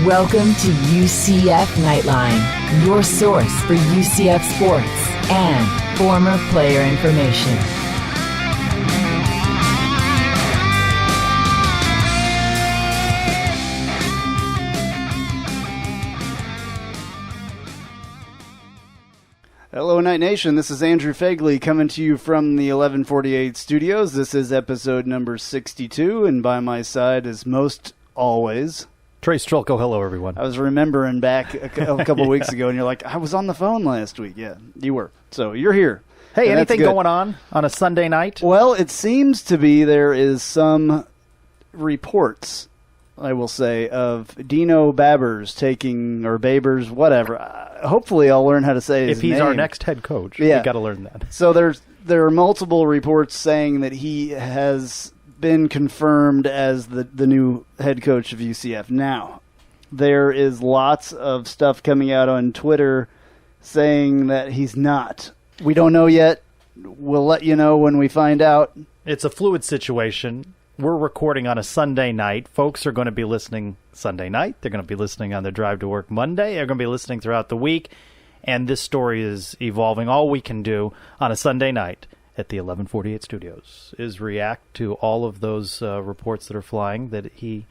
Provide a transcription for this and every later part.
Welcome to UCF Knightline, your source for UCF sports and former player information. Hello, Night Nation. This is Andrew Phegley coming to you from the 1148 studios. This is episode number 62, and by my side, as most always, Trace Trylko. Hello, everyone. I was remembering back a couple weeks ago, and you're like, I was on the phone last week. Yeah, you were. So you're here. Hey, and anything going on a Sunday night? Well, it seems to be there is some reports, I will say, of Dino Babers taking, or Babers, whatever. Hopefully I'll learn how to say his name. If he's our next head coach, yeah. we got to learn that. So there are multiple reports saying that he has been confirmed as the new head coach of UCF. Now, there is lots of stuff coming out on Twitter saying that he's not. We don't know yet. We'll let you know when we find out. It's a fluid situation. We're recording on a Sunday night. Folks are going to be listening Sunday night. They're going to be listening on their drive to work Monday. They're going to be listening throughout the week. And this story is evolving. All we can do on a Sunday night at the 1148 studios is react to all of those reports that are flying that he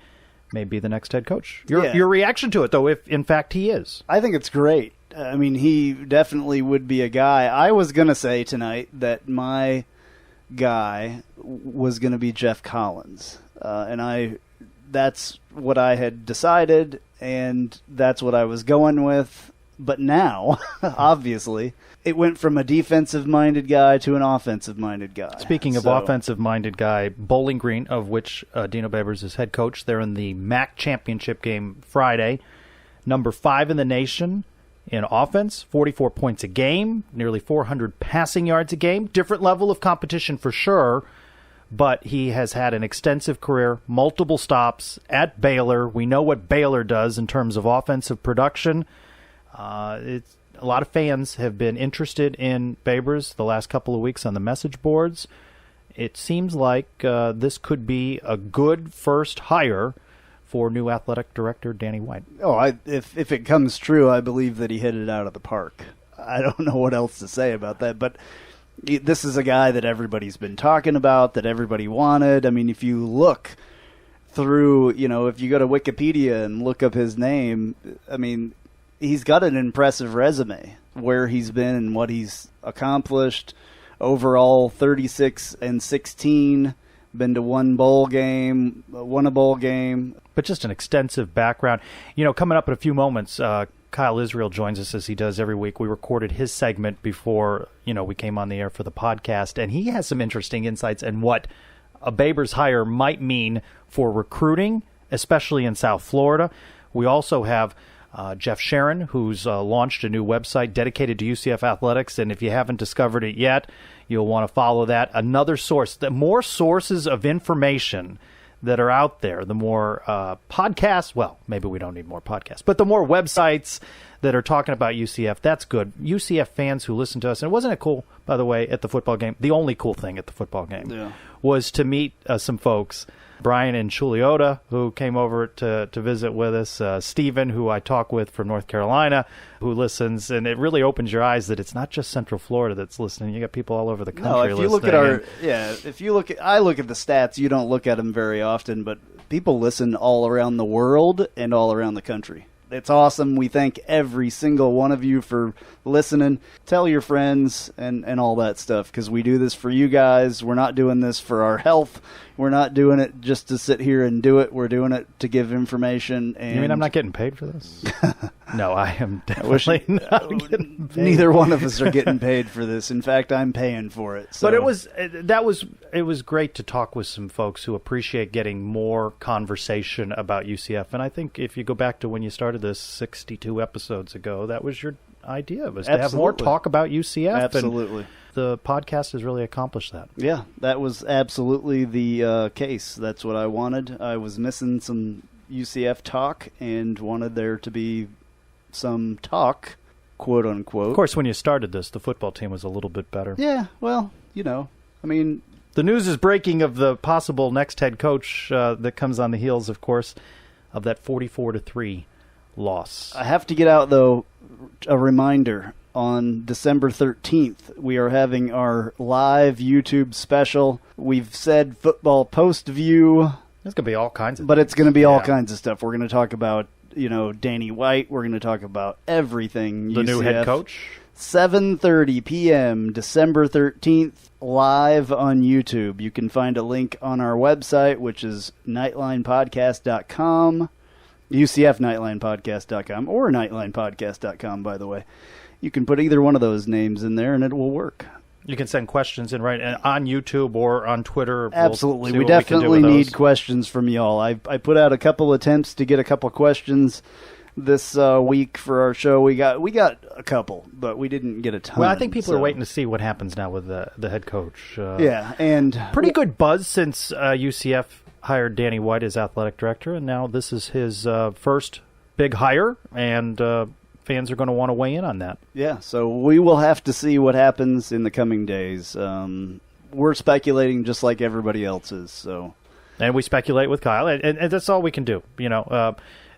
may be the next head coach. Your reaction to it, though, if in fact he is. I think it's great. I mean, he definitely would be a guy. I was going to say tonight that my guy was going to be Jeff Collins. That's what I had decided, and that's what I was going with. But now, obviously, it went from a defensive-minded guy to an offensive-minded guy. Speaking of offensive-minded guy, Bowling Green, of which Dino Babers is head coach, they're in the MAC championship game Friday. Number 5 in the nation in offense, 44 points a game, nearly 400 passing yards a game. Different level of competition for sure, but he has had an extensive career, multiple stops at Baylor. We know what Baylor does in terms of offensive production. A lot of fans have been interested in Babers the last couple of weeks on the message boards. It seems like this could be a good first hire for new athletic director Danny White. Oh, if it comes true, I believe that he hit it out of the park. I don't know what else to say about that, but this is a guy that everybody's been talking about, that everybody wanted. I mean, if you look through, if you go to Wikipedia and look up his name, I mean, he's got an impressive resume where he's been and what he's accomplished. Overall, 36-16, been to one bowl game, won a bowl game. But just an extensive background. Coming up in a few moments, Kyle Israel joins us as he does every week. We recorded his segment before, we came on the air for the podcast, and he has some interesting insights in what a Babers hire might mean for recruiting, especially in South Florida. We also have Jeff Sharon, who's launched a new website dedicated to UCF athletics, and if you haven't discovered it yet, you'll want to follow that. Another source, the more sources of information that are out there, the more podcasts, well, maybe we don't need more podcasts, but the more websites that are talking about UCF, that's good. UCF fans who listen to us, and wasn't it cool, by the way, at the football game? The only cool thing at the football game was to meet some folks. Brian and Chuliota, who came over to visit with us, Stephen, who I talk with from North Carolina, who listens, and it really opens your eyes that it's not just Central Florida that's listening. You got people all over the country listening. I look at the stats. You don't look at them very often, but people listen all around the world and all around the country. It's awesome. We thank every single one of you for listening. Tell your friends and all that stuff, because we do this for you guys. We're not doing this for our health. We're not doing it just to sit here and do it. We're doing it to give information. And you mean I'm not getting paid for this? No, I am definitely not getting paid. Neither one of us are getting paid for this. In fact, I'm paying for it. So. But it was great to talk with some folks who appreciate getting more conversation about UCF. And I think if you go back to when you started this 62 episodes ago, that was your idea, was to have more talk about UCF. Absolutely. And the podcast has really accomplished that. Yeah, that was absolutely the case. That's what I wanted. I was missing some UCF talk and wanted there to be some talk, quote unquote. Of course, when you started this, the football team was a little bit better. Yeah, well, I mean, the news is breaking of the possible next head coach that comes on the heels, of course, of that 44-3 loss. I have to get out, though, a reminder. On December 13th, we are having our live YouTube special. We've said football post-view. There's going to be all kinds of But things. it's going to be all kinds of stuff. We're going to talk about, Danny White. We're going to talk about everything. The UCF. new head coach. 7:30 p.m., December 13th, live on YouTube. You can find a link on our website, which is knightlinepodcast.com, UCFKnightlinePodcast.com, or knightlinepodcast.com, by the way. You can put either one of those names in there, and it will work. You can send questions in on YouTube or on Twitter. Absolutely. We'll we definitely need questions from y'all. I put out a couple attempts to get a couple questions this week for our show. We got a couple, but we didn't get a ton. Well, I think people are waiting to see what happens now with the head coach. And pretty good buzz since UCF hired Danny White as athletic director, and now this is his first big hire, and fans are going to want to weigh in on that. Yeah, so we will have to see what happens in the coming days. We're speculating just like everybody else is. So, and we speculate with Kyle, and that's all we can do.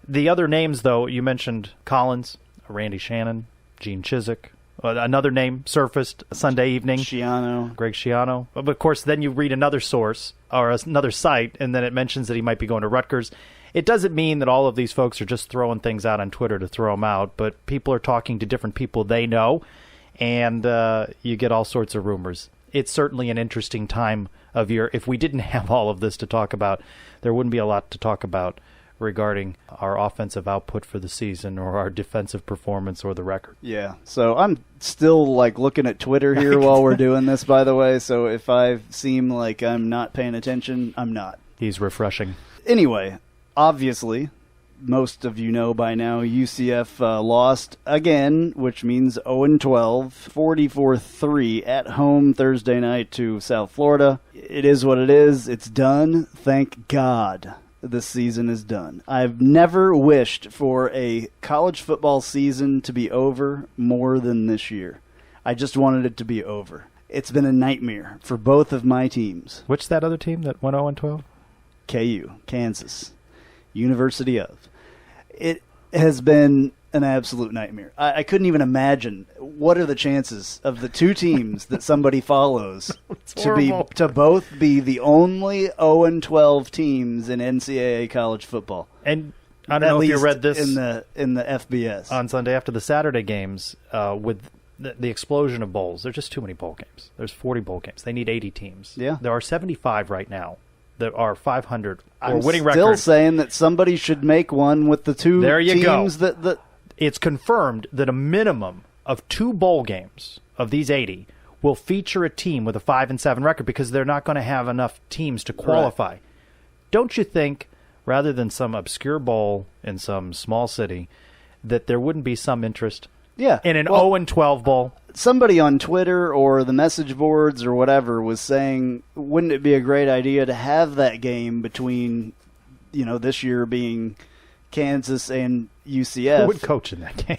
The other names, though, you mentioned Collins, Randy Shannon, Gene Chizik. Another name surfaced Sunday evening. Greg Schiano. But, of course, then you read another source or another site, and then it mentions that he might be going to Rutgers. It doesn't mean that all of these folks are just throwing things out on Twitter to throw them out, but people are talking to different people they know, and you get all sorts of rumors. It's certainly an interesting time of year. If we didn't have all of this to talk about, there wouldn't be a lot to talk about regarding our offensive output for the season or our defensive performance or the record. Yeah, so I'm still looking at Twitter here while we're doing this, by the way, so if I seem like I'm not paying attention, I'm not. He's refreshing. Anyway, obviously, most of you know by now, UCF lost again, which means 0-12, 44-3 at home Thursday night to South Florida. It is what it is. It's done. Thank God this season is done. I've never wished for a college football season to be over more than this year. I just wanted it to be over. It's been a nightmare for both of my teams. What's that other team that went 0-12? KU, Kansas, University of. It has been an absolute nightmare. I couldn't even imagine what are the chances of the two teams that somebody follows to both be the only 0-12 teams in NCAA college football. And I don't know if you read this in the FBS on Sunday after the Saturday games with the explosion of bowls. There's just too many bowl games. There's 40 bowl games. They need 80 teams. Yeah, there are 75 right now. There are 500 or winning record. I'm record. still saying that somebody should make one with the two teams that. It's confirmed that a minimum of 2 bowl games of these 80 will feature a team with a 5-7 record because they're not going to have enough teams to qualify. Right. Don't you think, rather than some obscure bowl in some small city, that there wouldn't be some interest in an 0-12 bowl? Somebody on Twitter or the message boards or whatever was saying, wouldn't it be a great idea to have that game between, this year being Kansas and UCF? Who would coach in that game?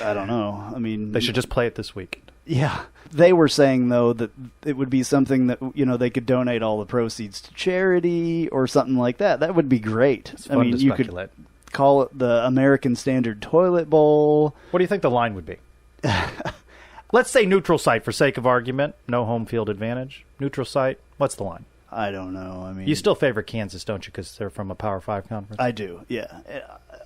I don't know. I mean, they should just play it this week. Yeah. They were saying, though, that it would be something that, they could donate all the proceeds to charity or something like that. That would be great. It's fun to speculate. You could call it the American Standard Toilet Bowl. What do you think the line would be? Let's say neutral site for sake of argument. No home field advantage. Neutral site. What's the line? I don't know. I mean, you still favor Kansas, don't you? Because they're from a Power 5 conference. I do. Yeah.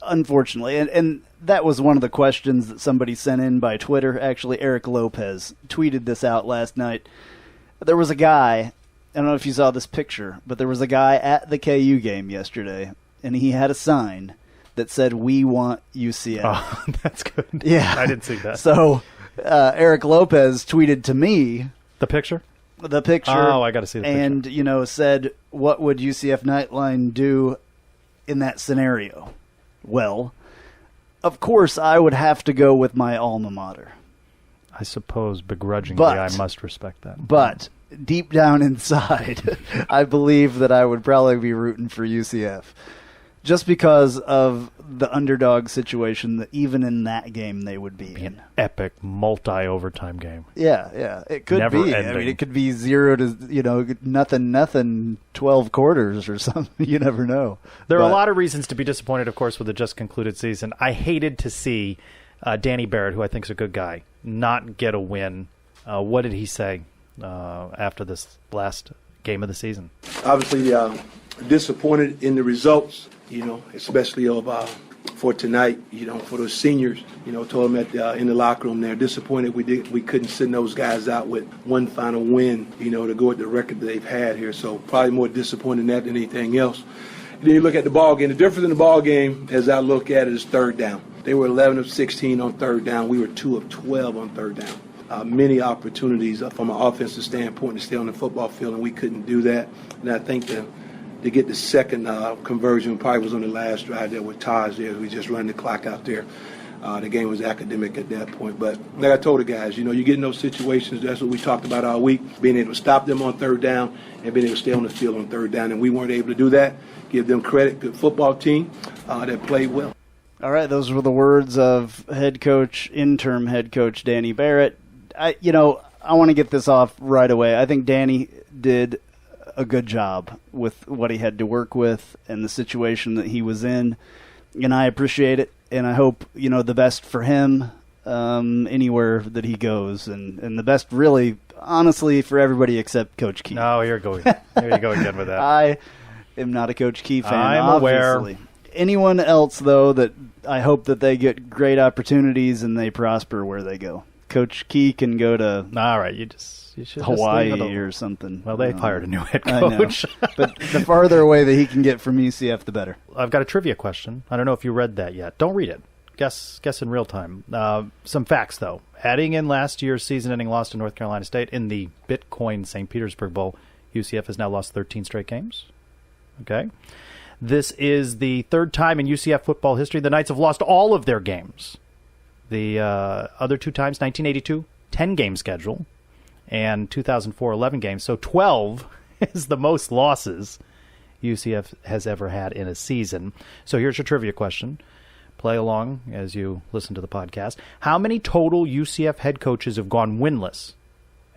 Unfortunately, and that was one of the questions that somebody sent in by Twitter. Actually, Eric Lopez tweeted this out last night. There was a guy. I don't know if you saw this picture, but there was a guy at the KU game yesterday, and he had a sign that said, "We want UCF." Oh, that's good. Yeah. I didn't see that. So Eric Lopez tweeted to me the picture. Oh, I got to see the picture. And, said, what would UCF Knightline do in that scenario? Well, of course, I would have to go with my alma mater. I suppose begrudgingly I must respect that. But deep down inside, I believe that I would probably be rooting for UCF. just because of the underdog situation that even in that game they would be in. An epic multi-overtime game. Yeah. It could Never be. ending. I mean, it could be 0 to, nothing, 12 quarters or something. You never know. There are a lot of reasons to be disappointed, of course, with the just concluded season. I hated to see Danny Barrett, who I think is a good guy, not get a win. What did he say after this last game of the season? Obviously, disappointed in the results, especially for tonight, for those seniors, told them in the locker room they're disappointed we couldn't send those guys out with one final win, to go with the record that they've had here. So probably more disappointed in that than anything else. And then you look at the ball game. The difference in the ball game, as I look at it, is third down. They were 11 of 16 on third down. We were 2 of 12 on third down. Many opportunities from an offensive standpoint to stay on the football field, and we couldn't do that. And I think to get the second conversion probably was on the last drive there with Taj there. We just run the clock out there. The game was academic at that point. But like I told the guys, you get in those situations. That's what we talked about all week, being able to stop them on third down and being able to stay on the field on third down. And we weren't able to do that. Give them credit. Good football team that played well. All right, those were the words of interim head coach Danny Barrett. I want to get this off right away. I think Danny did a good job with what he had to work with and the situation that he was in, and I appreciate it, and I hope, the best for him anywhere that he goes, and the best, really, honestly, for everybody except Coach Key. Oh, here you go again with that. I am not a Coach Key fan, I'm obviously. aware. Anyone else, though, that I hope that they get great opportunities and they prosper where they go. Coach Key can go to all right, you should Hawaii or something. Well, they've hired a new head coach. But the farther away that he can get from UCF, the better. I've got a trivia question. I don't know if you read that yet. Don't read it. Guess in real time. Some facts, though. Adding in last year's season-ending loss to North Carolina State in the Bitcoin St. Petersburg Bowl, UCF has now lost 13 straight games. Okay. This is the third time in UCF football history the Knights have lost all of their games. The other two times, 1982, 10-game schedule, and 2004, 11 games. So 12 is the most losses UCF has ever had in a season. So here's your trivia question. Play along as you listen to the podcast. How many total UCF head coaches have gone winless?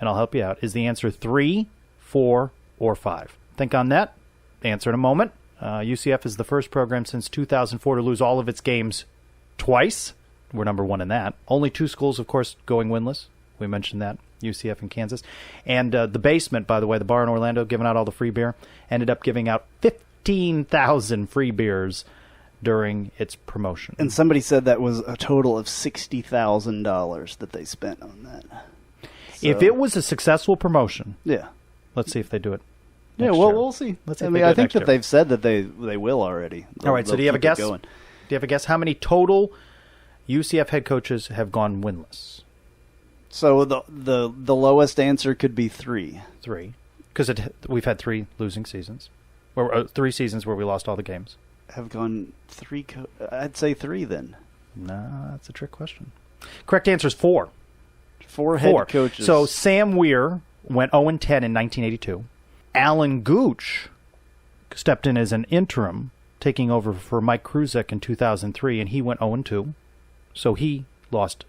And I'll help you out. Is the answer 3, 4, or 5? Think on that. Answer in a moment. UCF is the first program since 2004 to lose all of its games twice. We're number 1 in that. Only 2 schools, of course, going winless. We mentioned that, UCF and Kansas. And the Basement, by the way, the bar in Orlando, giving out all the free beer, ended up giving out 15,000 free beers during its promotion. And somebody said that was a total of $60,000 that they spent on that. So, if it was a successful promotion, yeah, let's see if they do it. Yeah, well, we'll see. Let's see. I think that they've said that they will already. All right. So do you have a guess? Do you have a guess how many total UCF head coaches have gone winless? So the lowest answer could be 3. 3, because we've had 3 losing seasons, or 3 seasons where we lost all the games. Have gone 3. I'd say 3 then. No, that's a trick question. Correct answer is 4. 4 head coaches. So Sam Weir went 0-10 in 1982. Alan Gooch stepped in as an interim, taking over for Mike Kruzek in 2003, and he went 0-2. So he lost.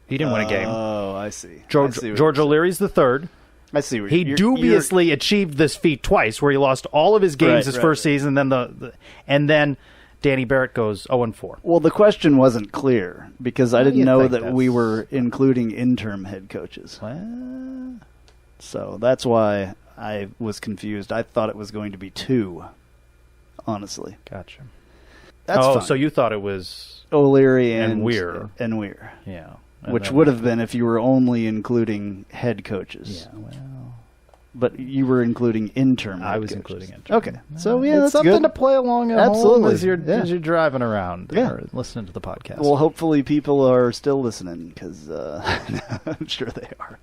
He didn't win a game. Oh, I see. George O'Leary's the third. I see. He dubiously achieved this feat twice, where he lost all of his games his first season, and then Danny Barrett goes 0-4. Well, the question wasn't clear because I didn't know that we were including interim head coaches. Well, so that's why I was confused. I thought it was going to be 2, honestly. Gotcha. That's fine. So you thought it was O'Leary and Weir. And Weir. Yeah. Which would have been if you were only including head coaches. Yeah, well. But you were including interim head I was coaches. including interim. Okay. So, yeah, it's that's something good. to play along at Absolutely. home as you're driving around or listening to the podcast. Well, hopefully people are still listening because I'm sure they are.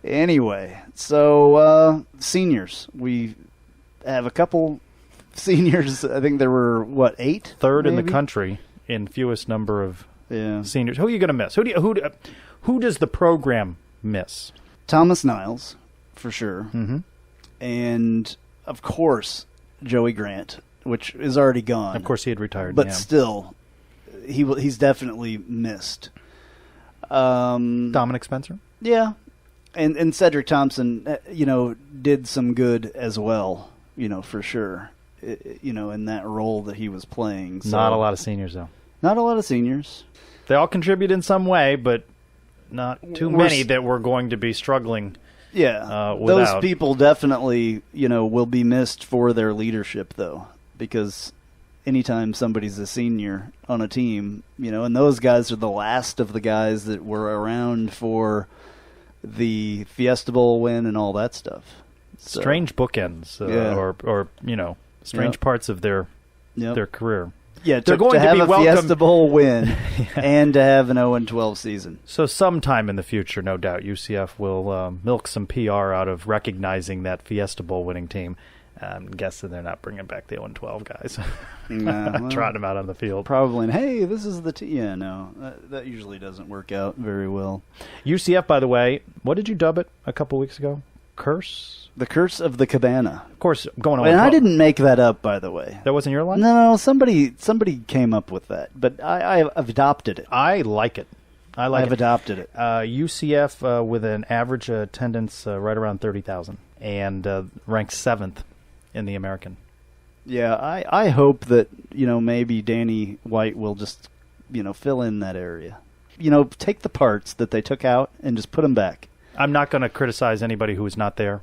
Anyway, so seniors. We have a couple seniors. I think there were, 8? Third maybe? in the country in fewest number of Yeah. seniors. Who are you going to miss? Who does the program miss? Thomas Niles, for sure. Mm-hmm. And, of course, Joey Grant. which is already gone. Of course, he had retired. But yeah. still, he's definitely missed. Dominic Spencer? Yeah. And Cedric Thompson, did some good as well, for sure, in that role that he was playing. So. Not a lot of seniors, though. Not a lot of seniors. They all contribute in some way, but not too many that we're going to be struggling. Yeah, without. Those people definitely, will be missed for their leadership, though, because anytime somebody's a senior on a team, and those guys are the last of the guys that were around for the Fiesta Bowl win and all that stuff. So, strange bookends, or strange parts of their career. Yeah, they're going to have be a welcome. Fiesta Bowl win and to have an 0-12 season. So sometime in the future, no doubt, UCF will milk some PR out of recognizing that Fiesta Bowl winning team. I'm guessing they're not bringing back the 0-12 guys. Trotting them out on the field. Probably. And, hey, this is the team. Yeah, no, that usually doesn't work out very well. UCF, by the way, what did you dub it a couple weeks ago? Curse? The Curse of the Cabana. Of course, going on. And I didn't make that up, by the way. That wasn't your line? No, somebody came up with that, but I've adopted it. I like it. I've adopted it. UCF with an average attendance right around 30,000 and ranked 7th in the American. Yeah, I hope that, maybe Danny White will just, fill in that area. Take the parts that they took out and just put them back. I'm not going to criticize anybody who is not there,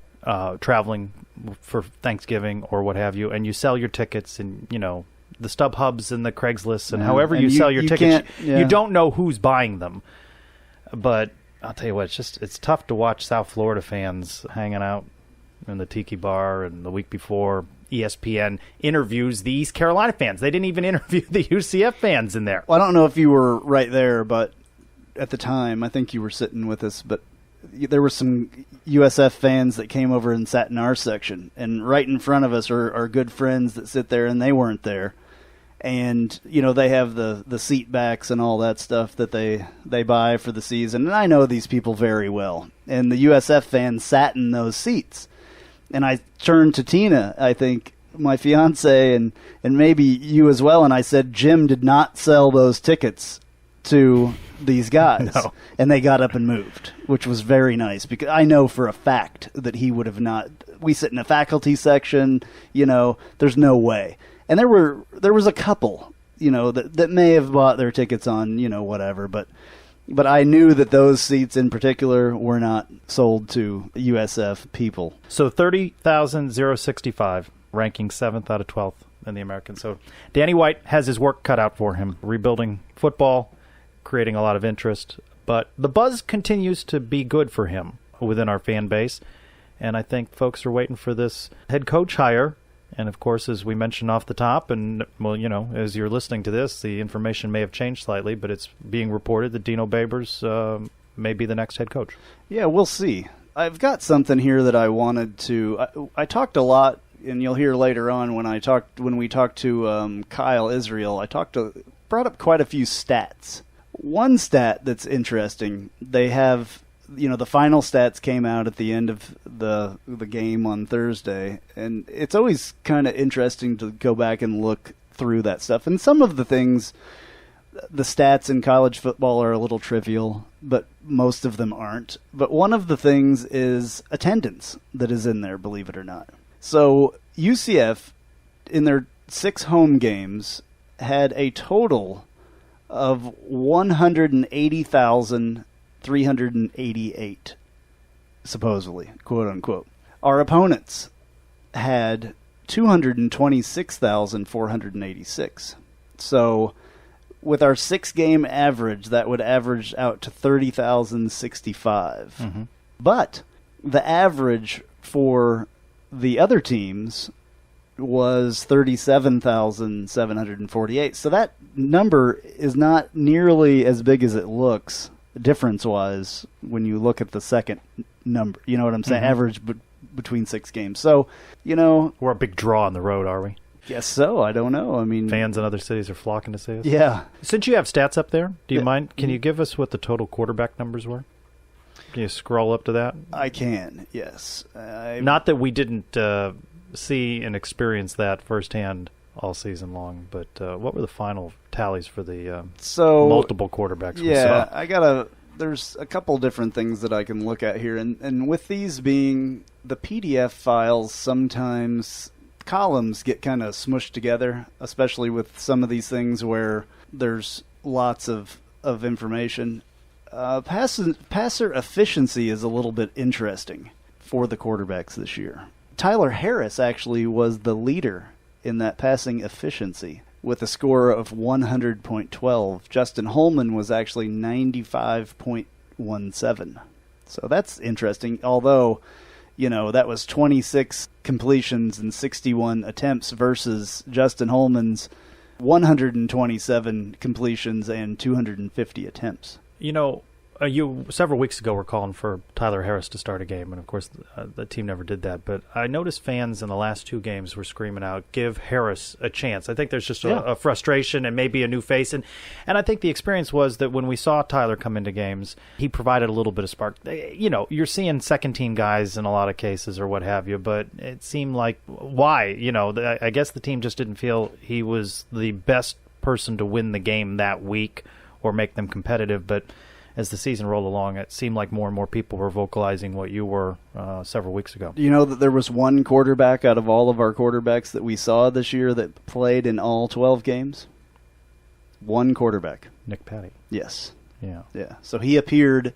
traveling for Thanksgiving or what have you, and you sell your tickets and, the StubHubs and the Craigslist and however you sell your tickets, you don't know who's buying them. But I'll tell you what, it's tough to watch South Florida fans hanging out in the Tiki Bar, and the week before ESPN interviews the East Carolina fans. They didn't even interview the UCF fans in there. Well, I don't know if you were right there, but at the time, I think you were sitting with us, but there were some USF fans that came over and sat in our section, and right in front of us are good friends that sit there, and they weren't there. And, they have the seat backs and all that stuff that they buy for the season. And I know these people very well. And the USF fans sat in those seats. And I turned to Tina, I think, my fiance, and maybe you as well, and I said, Jim did not sell those tickets to these guys. No. And they got up and moved, which was very nice, because I know for a fact that he would have not. We sit in a faculty section, there's no way. And there was a couple, that may have bought their tickets on, whatever, but I knew that those seats in particular were not sold to USF people. So 30,065, ranking 7th out of 12th in the American. So Danny White has his work cut out for him, rebuilding football, creating a lot of interest. But the buzz continues to be good for him within our fan base. And I think folks are waiting for this head coach hire. And, of course, as we mentioned off the top, and, well, as you're listening to this, the information may have changed slightly, but it's being reported that Dino Babers may be the next head coach. Yeah, we'll see. I've got something here that I wanted to I talked a lot, and you'll hear later on when we talked to Kyle Israel, brought up quite a few stats. One stat that's interesting, they have, the final stats came out at the end of the game on Thursday, and it's always kind of interesting to go back and look through that stuff. And some of the things, the stats in college football are a little trivial, but most of them aren't. But one of the things is attendance that is in there, believe it or not. So UCF, in their 6 home games, had a total of 180,388, supposedly, quote unquote. Our opponents had 226,486. So with our 6-game average, that would average out to 30,065. Mm-hmm. But the average for the other teams was 37,748. So that number is not nearly as big as it looks difference-wise when you look at the second number. You know what I'm saying? Mm-hmm. Average between 6 games. So, we're a big draw on the road, are we? Guess so. I don't know. I mean, fans in other cities are flocking to see us. Yeah. Since you have stats up there, do you mind? Can you give us what the total quarterback numbers were? Can you scroll up to that? I can, yes. Not that we didn't see and experience that firsthand all season long. But what were the final tallies for the so multiple quarterbacks we yeah, saw? There's a couple different things that I can look at here, and with these being the PDF files, sometimes columns get kind of smushed together, especially with some of these things where there's lots of information. Passer efficiency is a little bit interesting for the quarterbacks this year. Tyler Harris actually was the leader in that passing efficiency with a score of 100.12. Justin Holman was actually 95.17. So that's interesting, although, that was 26 completions and 61 attempts versus Justin Holman's 127 completions and 250 attempts. You several weeks ago were calling for Tyler Harris to start a game, and of course the team never did that. But I noticed fans in the last two games were screaming out, "Give Harris a chance." I think there's just a frustration and maybe a new face, and I think the experience was that when we saw Tyler come into games, he provided a little bit of spark. You're seeing second-team guys in a lot of cases or what have you, but it seemed like why? I guess the team just didn't feel he was the best person to win the game that week or make them competitive, but as the season rolled along, it seemed like more and more people were vocalizing what you were several weeks ago. You know that there was one quarterback out of all of our quarterbacks that we saw this year that played in all 12 games? One quarterback. Nick Patty. Yes. Yeah. So he appeared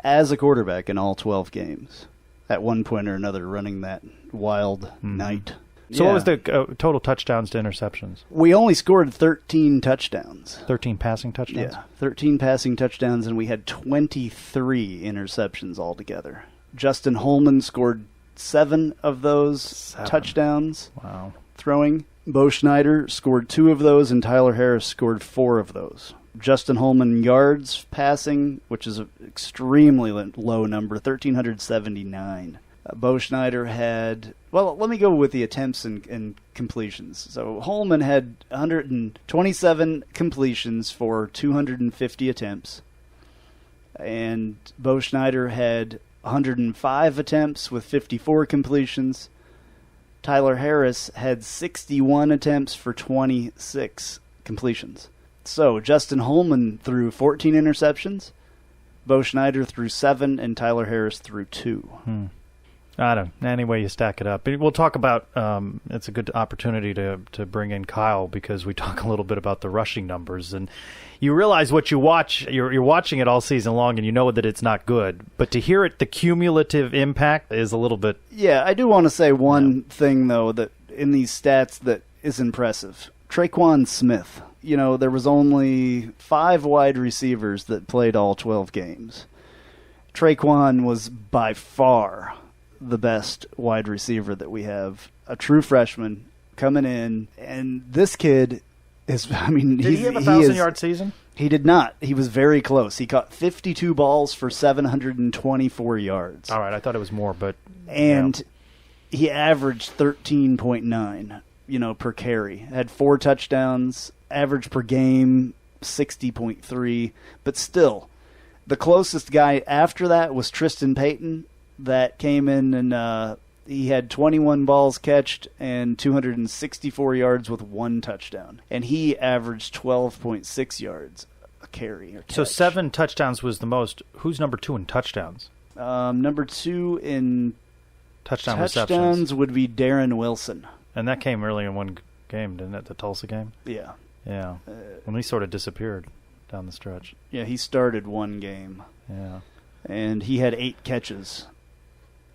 as a quarterback in all 12 games at one point or another, running that wild night. So what was the total touchdowns to interceptions? We only scored 13 touchdowns. 13 passing touchdowns? Yeah, 13 passing touchdowns, and we had 23 interceptions altogether. Justin Holman scored 7 of those touchdowns. Wow. Throwing. Bo Schneider scored 2 of those, and Tyler Harris scored 4 of those. Justin Holman yards passing, which is an extremely low number, 1,379. Bo Schneider had, let me go with the attempts and completions. So Holman had 127 completions for 250 attempts. And Bo Schneider had 105 attempts with 54 completions. Tyler Harris had 61 attempts for 26 completions. So Justin Holman threw 14 interceptions, Bo Schneider threw 7, and Tyler Harris threw 2. I don't know. Any way you stack it up. We'll talk about, it's a good opportunity to bring in Kyle because we talk a little bit about the rushing numbers. And you realize what you watch, you're watching it all season long and you know that it's not good. But to hear it, the cumulative impact is a little bit... Yeah, I do want to say one thing, though, that in these stats that is impressive. Traquan Smith. There was only 5 wide receivers that played all 12 games. Traquan was by far the best wide receiver that we have, a true freshman coming in, and this kid is, did he have a 1,000-yard season? He did not. He was very close. He caught 52 balls for 724 yards. All right, I thought it was more, but... And he averaged 13.9, per carry. Had 4 touchdowns, average per game 60.3, but still, the closest guy after that was Tristan Payton, that came in and he had 21 balls catched and 264 yards with 1 touchdown. And he averaged 12.6 yards a carry or catch. So 7 touchdowns was the most. Who's number 2 in touchdowns? Number 2 in touchdowns receptions would be Darren Wilson. And that came early in one game, didn't it? The Tulsa game? Yeah. Yeah. When he sort of disappeared down the stretch. Yeah, he started one game. Yeah. And he had 8 catches.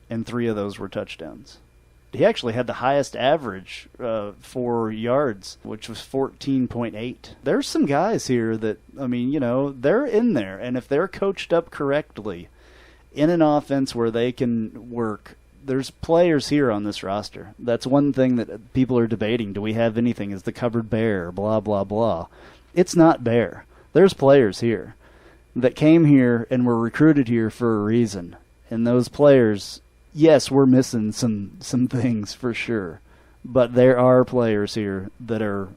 And 3 of those were touchdowns. He actually had the highest average for yards, which was 14.8. There's some guys here that, they're in there. And if they're coached up correctly in an offense where they can work, there's players here on this roster. That's one thing that people are debating. Do we have anything? Is the cupboard bare? Blah, blah, blah. It's not bare. There's players here that came here and were recruited here for a reason. And those players... Yes, we're missing some things for sure, but there are players here that are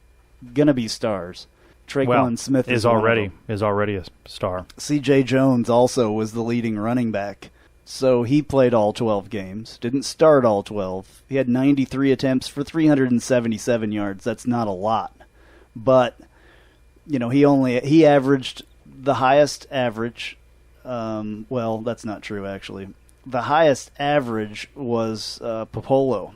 going to be stars. Traquan Smith is already a star. C.J. Jones also was the leading running back. So he played all 12 games, didn't start all 12. He had 93 attempts for 377 yards. That's not a lot. But, he averaged the highest average. Well, that's not true, actually. The highest average was Popolo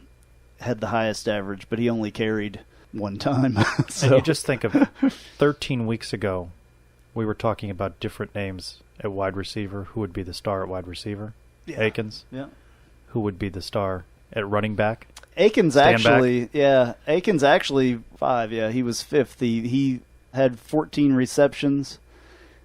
had the highest average, but he only carried one time. So. And you just think of 13 weeks ago, we were talking about different names at wide receiver. Who would be the star at wide receiver? Yeah. Akins. Yeah. Who would be the star at running back? Akins actually 5. Yeah, he was 5th. He had 14 receptions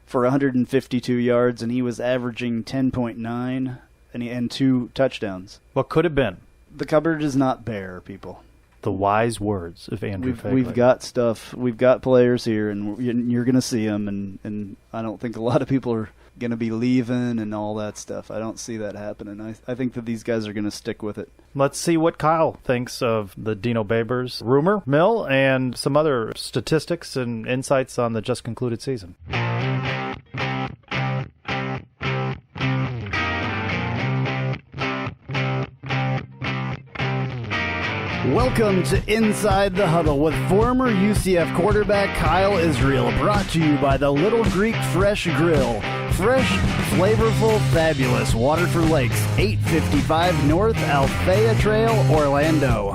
for 152 yards, and he was averaging 10.9 and 2 touchdowns. What could have been? The cupboard is not bare, people. The wise words of Andrew Phegley. We've got stuff. We've got players here, and you're going to see them, and I don't think a lot of people are going to be leaving and all that stuff. I don't see that happening. I think that these guys are going to stick with it. Let's see what Kyle thinks of the Dino Babers rumor mill and some other statistics and insights on the just concluded season. Welcome to Inside the Huddle with former UCF quarterback Kyle Israel, brought to you by the Little Greek Fresh Grill. Fresh, flavorful, fabulous. Waterford Lakes, 855 North Althea Trail, Orlando.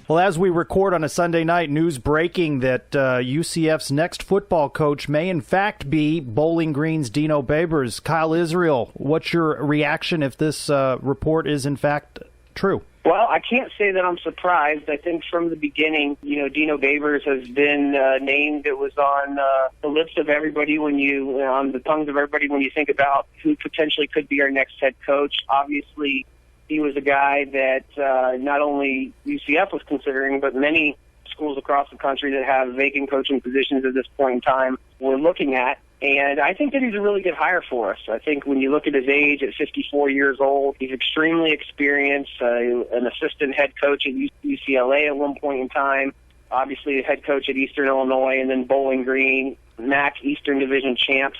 Well, as we record on a Sunday night, news breaking that UCF's next football coach may in fact be Bowling Green's Dino Babers. Kyle Israel, what's your reaction if this report is in fact true? Well, I can't say that I'm surprised. I think from the beginning, Dino Babers has been named. It was on the lips of everybody on the tongues of everybody when you think about who potentially could be our next head coach. Obviously, he was a guy that not only UCF was considering, but many schools across the country that have vacant coaching positions at this point in time were looking at. And I think that he's a really good hire for us. I think when you look at his age, at 54 years old, he's extremely experienced, an assistant head coach at UCLA at one point in time, obviously a head coach at Eastern Illinois, and then Bowling Green, MAC Eastern Division champs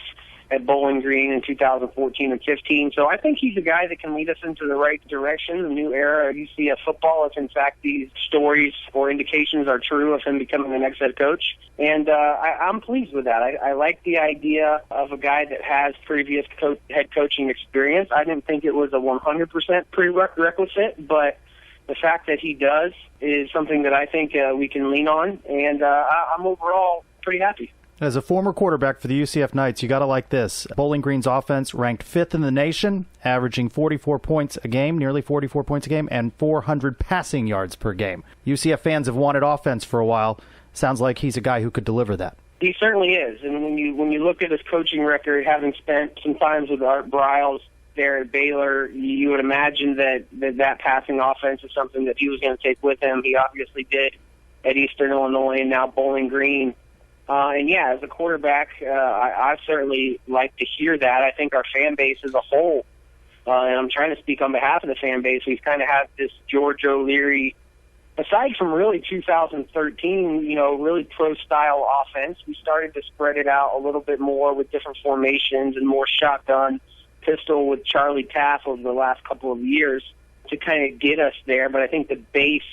at Bowling Green in 2014 and 15. So I think he's a guy that can lead us into the right direction, a new era of UCF football, if in fact these stories or indications are true of him becoming the next head coach. And I'm pleased with that. I like the idea of a guy that has previous head coaching experience. I didn't think it was a 100% prerequisite, but the fact that he does is something that I think we can lean on, and I'm overall pretty happy. As a former quarterback for the UCF Knights, you got to like this. Bowling Green's offense ranked 5th in the nation, averaging 44 points a game, nearly 44 points a game, and 400 passing yards per game. UCF fans have wanted offense for a while. Sounds like he's a guy who could deliver that. He certainly is. And when you look at his coaching record, having spent some times with Art Briles there at Baylor, you would imagine that passing offense is something that he was going to take with him. He obviously did at Eastern Illinois and now Bowling Green. And yeah, as a quarterback, I certainly like to hear that. I think our fan base as a whole, and I'm trying to speak on behalf of the fan base, we've kind of had this George O'Leary, aside from really 2013, really pro-style offense. We started to spread it out a little bit more with different formations and more shotgun pistol with Charlie Taff over the last couple of years to kind of get us there. But I think the base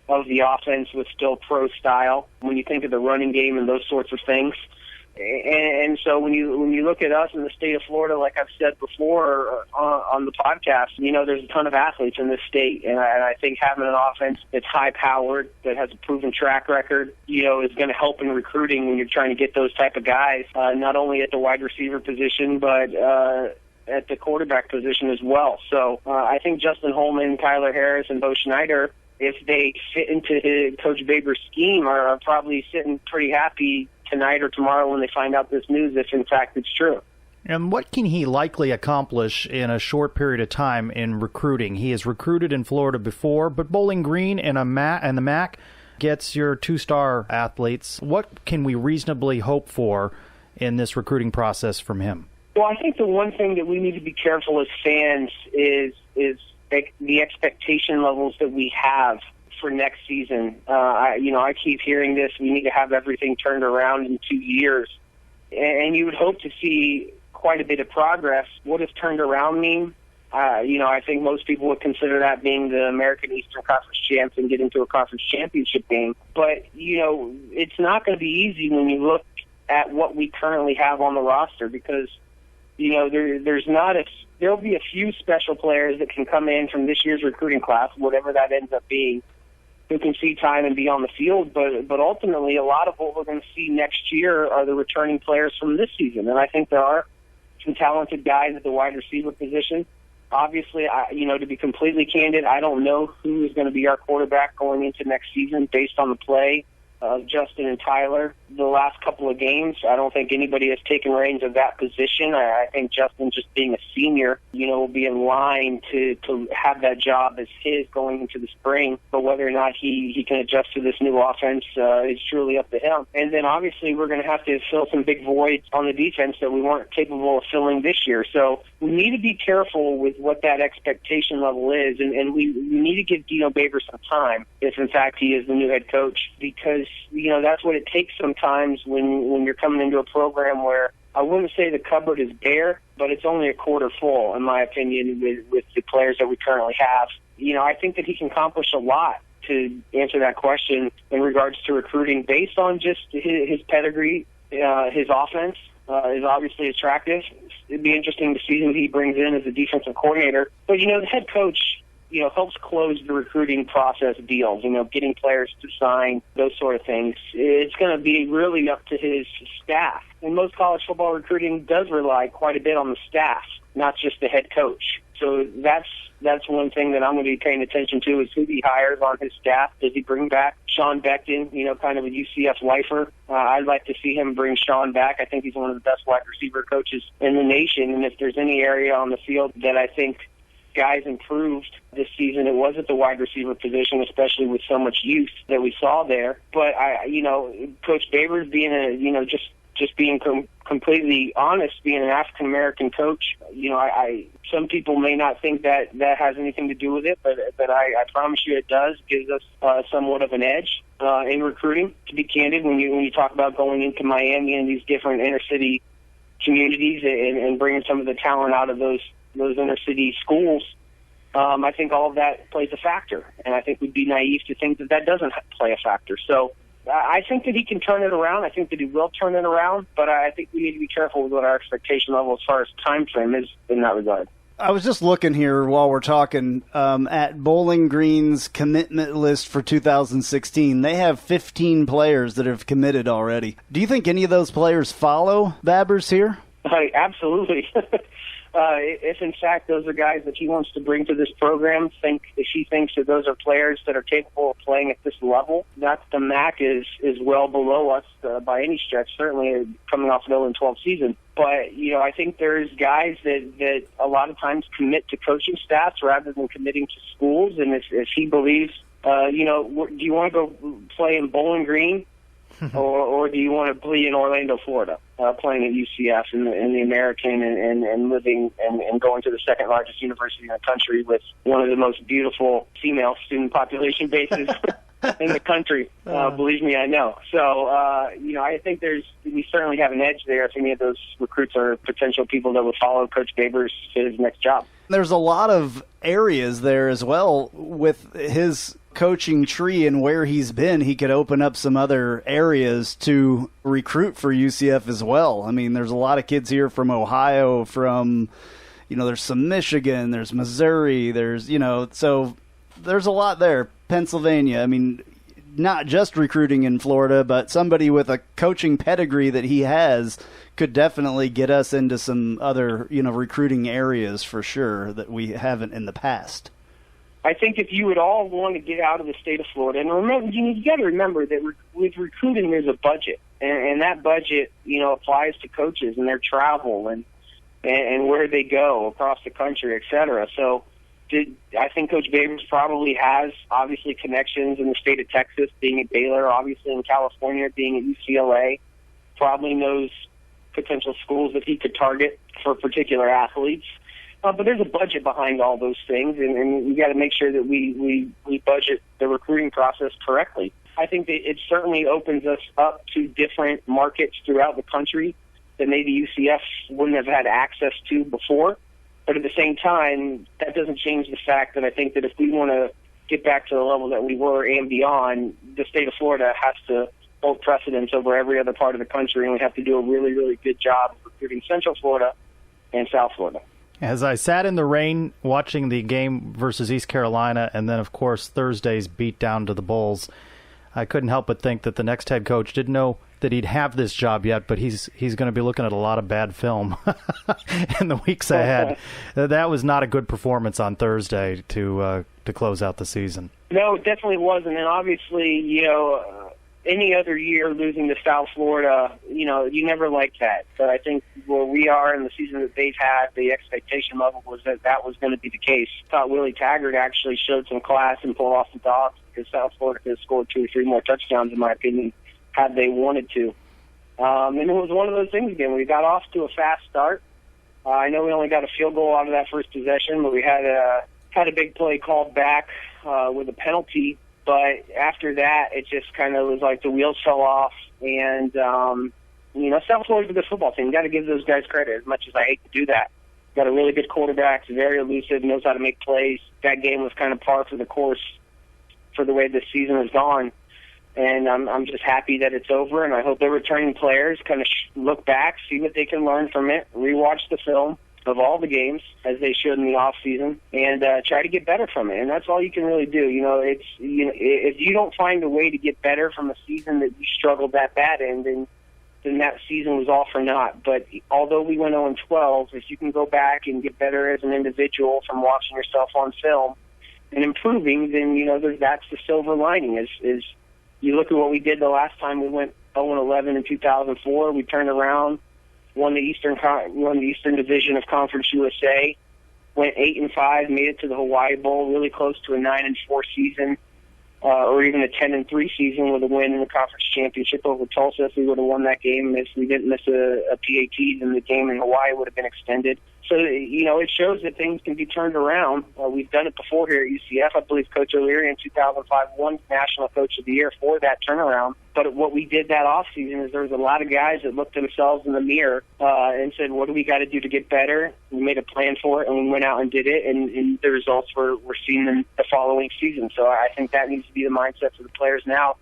of the offense was still pro-style when you think of the running game and those sorts of things. And so when you look at us in the state of Florida, like I've said before on the podcast, there's a ton of athletes in this state. And I think having an offense that's high-powered, that has a proven track record, is going to help in recruiting when you're trying to get those type of guys, not only at the wide receiver position, but at the quarterback position as well. So I think Justin Holman, Kyler Harris, and Bo Schneider, if they fit into Coach Babers' scheme, are probably sitting pretty happy tonight or tomorrow when they find out this news, if in fact it's true. And what can he likely accomplish in a short period of time in recruiting? He has recruited in Florida before, but Bowling Green and the MAC gets your 2-star athletes. What can we reasonably hope for in this recruiting process from him? Well, I think the one thing that we need to be careful as fans is the expectation levels that we have for next season. I keep hearing this. We need to have everything turned around in 2 years. And you would hope to see quite a bit of progress. What does turned around mean? I think most people would consider that being the American Eastern Conference champs and getting to a conference championship game. But, it's not going to be easy when you look at what we currently have on the roster because, there'll be a few special players that can come in from this year's recruiting class, whatever that ends up being, who can see time and be on the field. But ultimately, a lot of what we're going to see next year are the returning players from this season. And I think there are some talented guys at the wide receiver position. Obviously, to be completely candid, I don't know who is going to be our quarterback going into next season based on the play of Justin and Tyler. The last couple of games, I don't think anybody has taken reins of that position. I think Justin, just being a senior, will be in line to have that job as his going into the spring. But whether or not he can adjust to this new offense is truly up to him. And then obviously we're going to have to fill some big voids on the defense that we weren't capable of filling this year. So we need to be careful with what that expectation level is, and we need to give Dino Baber some time, if in fact he is the new head coach, because that's what it takes sometimes when you're coming into a program where I wouldn't say the cupboard is bare, but it's only a quarter full, in my opinion, with the players that we currently have. I think that he can accomplish a lot to answer that question in regards to recruiting based on just his pedigree. His offense is obviously attractive. It'd be interesting to see who he brings in as a defensive coordinator. But, the head coach, helps close the recruiting process deals, getting players to sign, those sort of things. It's going to be really up to his staff. And most college football recruiting does rely quite a bit on the staff, not just the head coach. So that's one thing that I'm going to be paying attention to is who he hires on his staff. Does he bring back Sean Beckton, kind of a UCF lifer? I'd like to see him bring Sean back. I think he's one of the best wide receiver coaches in the nation. And if there's any area on the field that I think guys improved this season, it was at the wide receiver position, especially with so much youth that we saw there. But Coach Babers being just being completely honest, being an African American coach, some people may not think that has anything to do with it, but I promise you it does. Gives us somewhat of an edge in recruiting. To be candid, when you talk about going into Miami and these different inner city communities and bringing some of the talent out of those inner city schools, I think all of that plays a factor. And I think we'd be naive to think that doesn't play a factor. So I think that he can turn it around. I think that he will turn it around. But I think we need to be careful with what our expectation level as far as time frame is in that regard. I was just looking here while we're talking at Bowling Green's commitment list for 2016. They have 15 players that have committed already. Do you think any of those players follow Babers here? Absolutely. If in fact those are guys that he wants to bring to this program, if he thinks that those are players that are capable of playing at this level, that the MAC is well below us by any stretch, certainly coming off an 0-12 season. But, I think there's guys that a lot of times commit to coaching staffs rather than committing to schools. And if he believes, do you want to go play in Bowling Green? or do you want to play in Orlando, Florida, playing at UCF in the American and living and going to the second largest university in the country with one of the most beautiful female student population bases in the country? Believe me, I know. So, I think we certainly have an edge there if any of those recruits are potential people that would follow Coach Babers to his next job. There's a lot of areas there as well with his coaching tree and where he's been. He could open up some other areas to recruit for UCF as well. I mean, there's a lot of kids here from Ohio, there's some Michigan, there's Missouri, so there's a lot there. Pennsylvania, I mean, not just recruiting in Florida, but somebody with a coaching pedigree that he has could definitely get us into some other, recruiting areas for sure that we haven't in the past. I think if you would all want to get out of the state of Florida, and remember, you got to remember that with recruiting, there's a budget, and that budget, applies to coaches and their travel and where they go across the country, et cetera. So, I think Coach Babers probably has obviously connections in the state of Texas, being at Baylor, obviously in California, being at UCLA. Probably knows potential schools that he could target for particular athletes. But there's a budget behind all those things, and we got to make sure that we budget the recruiting process correctly. I think that it certainly opens us up to different markets throughout the country that maybe UCF wouldn't have had access to before. But at the same time, that doesn't change the fact that I think that if we want to get back to the level that we were and beyond, the state of Florida has to hold precedence over every other part of the country, and we have to do a really, really good job of recruiting Central Florida and South Florida. As I sat in the rain watching the game versus East Carolina, and then, of course, Thursday's beat down to the Bulls, I couldn't help but think that the next head coach didn't know that he'd have this job yet, but he's going to be looking at a lot of bad film in the weeks ahead. That was not a good performance on Thursday to close out the season. No, it definitely wasn't, and obviously, any other year losing to South Florida, you never like that. But I think where we are in the season that they've had, the expectation level was that was going to be the case. I thought Willie Taggart actually showed some class and pulled off the dogs because South Florida could have scored 2 or 3 more touchdowns, in my opinion, had they wanted to. And it was one of those things again. We got off to a fast start. I know we only got a field goal out of that first possession, but we had a big play called back with a penalty. But after that, it just kind of was like the wheels fell off. And, South Florida's a good football team. You got to give those guys credit, as much as I hate to do that. Got a really good quarterback, very elusive, knows how to make plays. That game was kind of par for the course for the way this season has gone. And I'm just happy that it's over, and I hope the returning players kind of look back, see what they can learn from it, rewatch the film of all the games, as they should in the off season, and try to get better from it. And that's all you can really do. If you don't find a way to get better from a season that you struggled that bad in, then that season was all for naught. But although we went 0-12, if you can go back and get better as an individual from watching yourself on film and improving, then that's the silver lining. Is you look at what we did the last time we went 0-11 in 2004. We turned around, won the Eastern Division of Conference USA, went 8-5, made it to the Hawaii Bowl, really close to a 9-4 season, or even a 10-3 season with a win in the conference championship over Tulsa. If we would have won that game, if we didn't miss a PAT, then the game in Hawaii would have been extended. So, it shows that things can be turned around. We've done it before here at UCF. I believe Coach O'Leary in 2005 won National Coach of the Year for that turnaround. But what we did that offseason is there was a lot of guys that looked themselves in the mirror and said, what do we got to do to get better? We made a plan for it, and we went out and did it, and the results we're seeing in the following season. So I think that needs to be the mindset for the players now.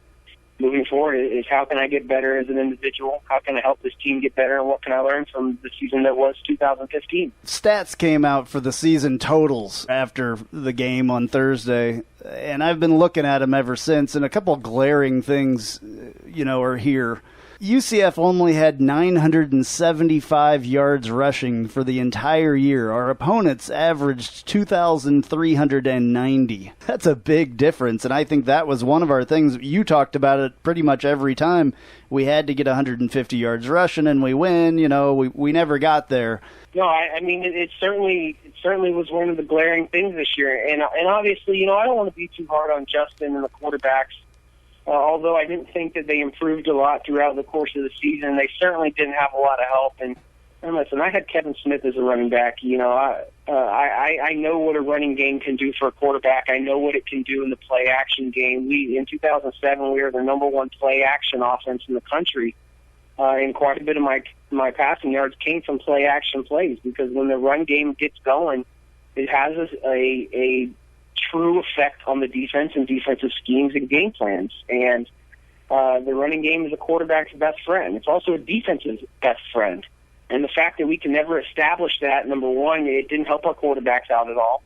Moving forward is how can I get better as an individual? How can I help this team get better? And what can I learn from the season that was 2015? Stats came out for the season totals after the game on Thursday, and I've been looking at them ever since, and a couple glaring things, are here. UCF only had 975 yards rushing for the entire year. Our opponents averaged 2,390. That's a big difference, and I think that was one of our things. You talked about it pretty much every time. We had to get 150 yards rushing, and we win. We never got there. No, I mean, it certainly was one of the glaring things this year. And obviously, I don't want to be too hard on Justin and the quarterbacks. Although I didn't think that they improved a lot throughout the course of the season, they certainly didn't have a lot of help. And listen, I had Kevin Smith as a running back. I know what a running game can do for a quarterback. I know what it can do in the play-action game. In 2007, we were the #1 play-action offense in the country. And quite a bit of my passing yards came from play-action plays because when the run game gets going, it has a true effect on the defense and defensive schemes and game plans. And the running game is a quarterback's best friend. It's also a defense's best friend. And the fact that we can never establish that, number one, it didn't help our quarterbacks out at all.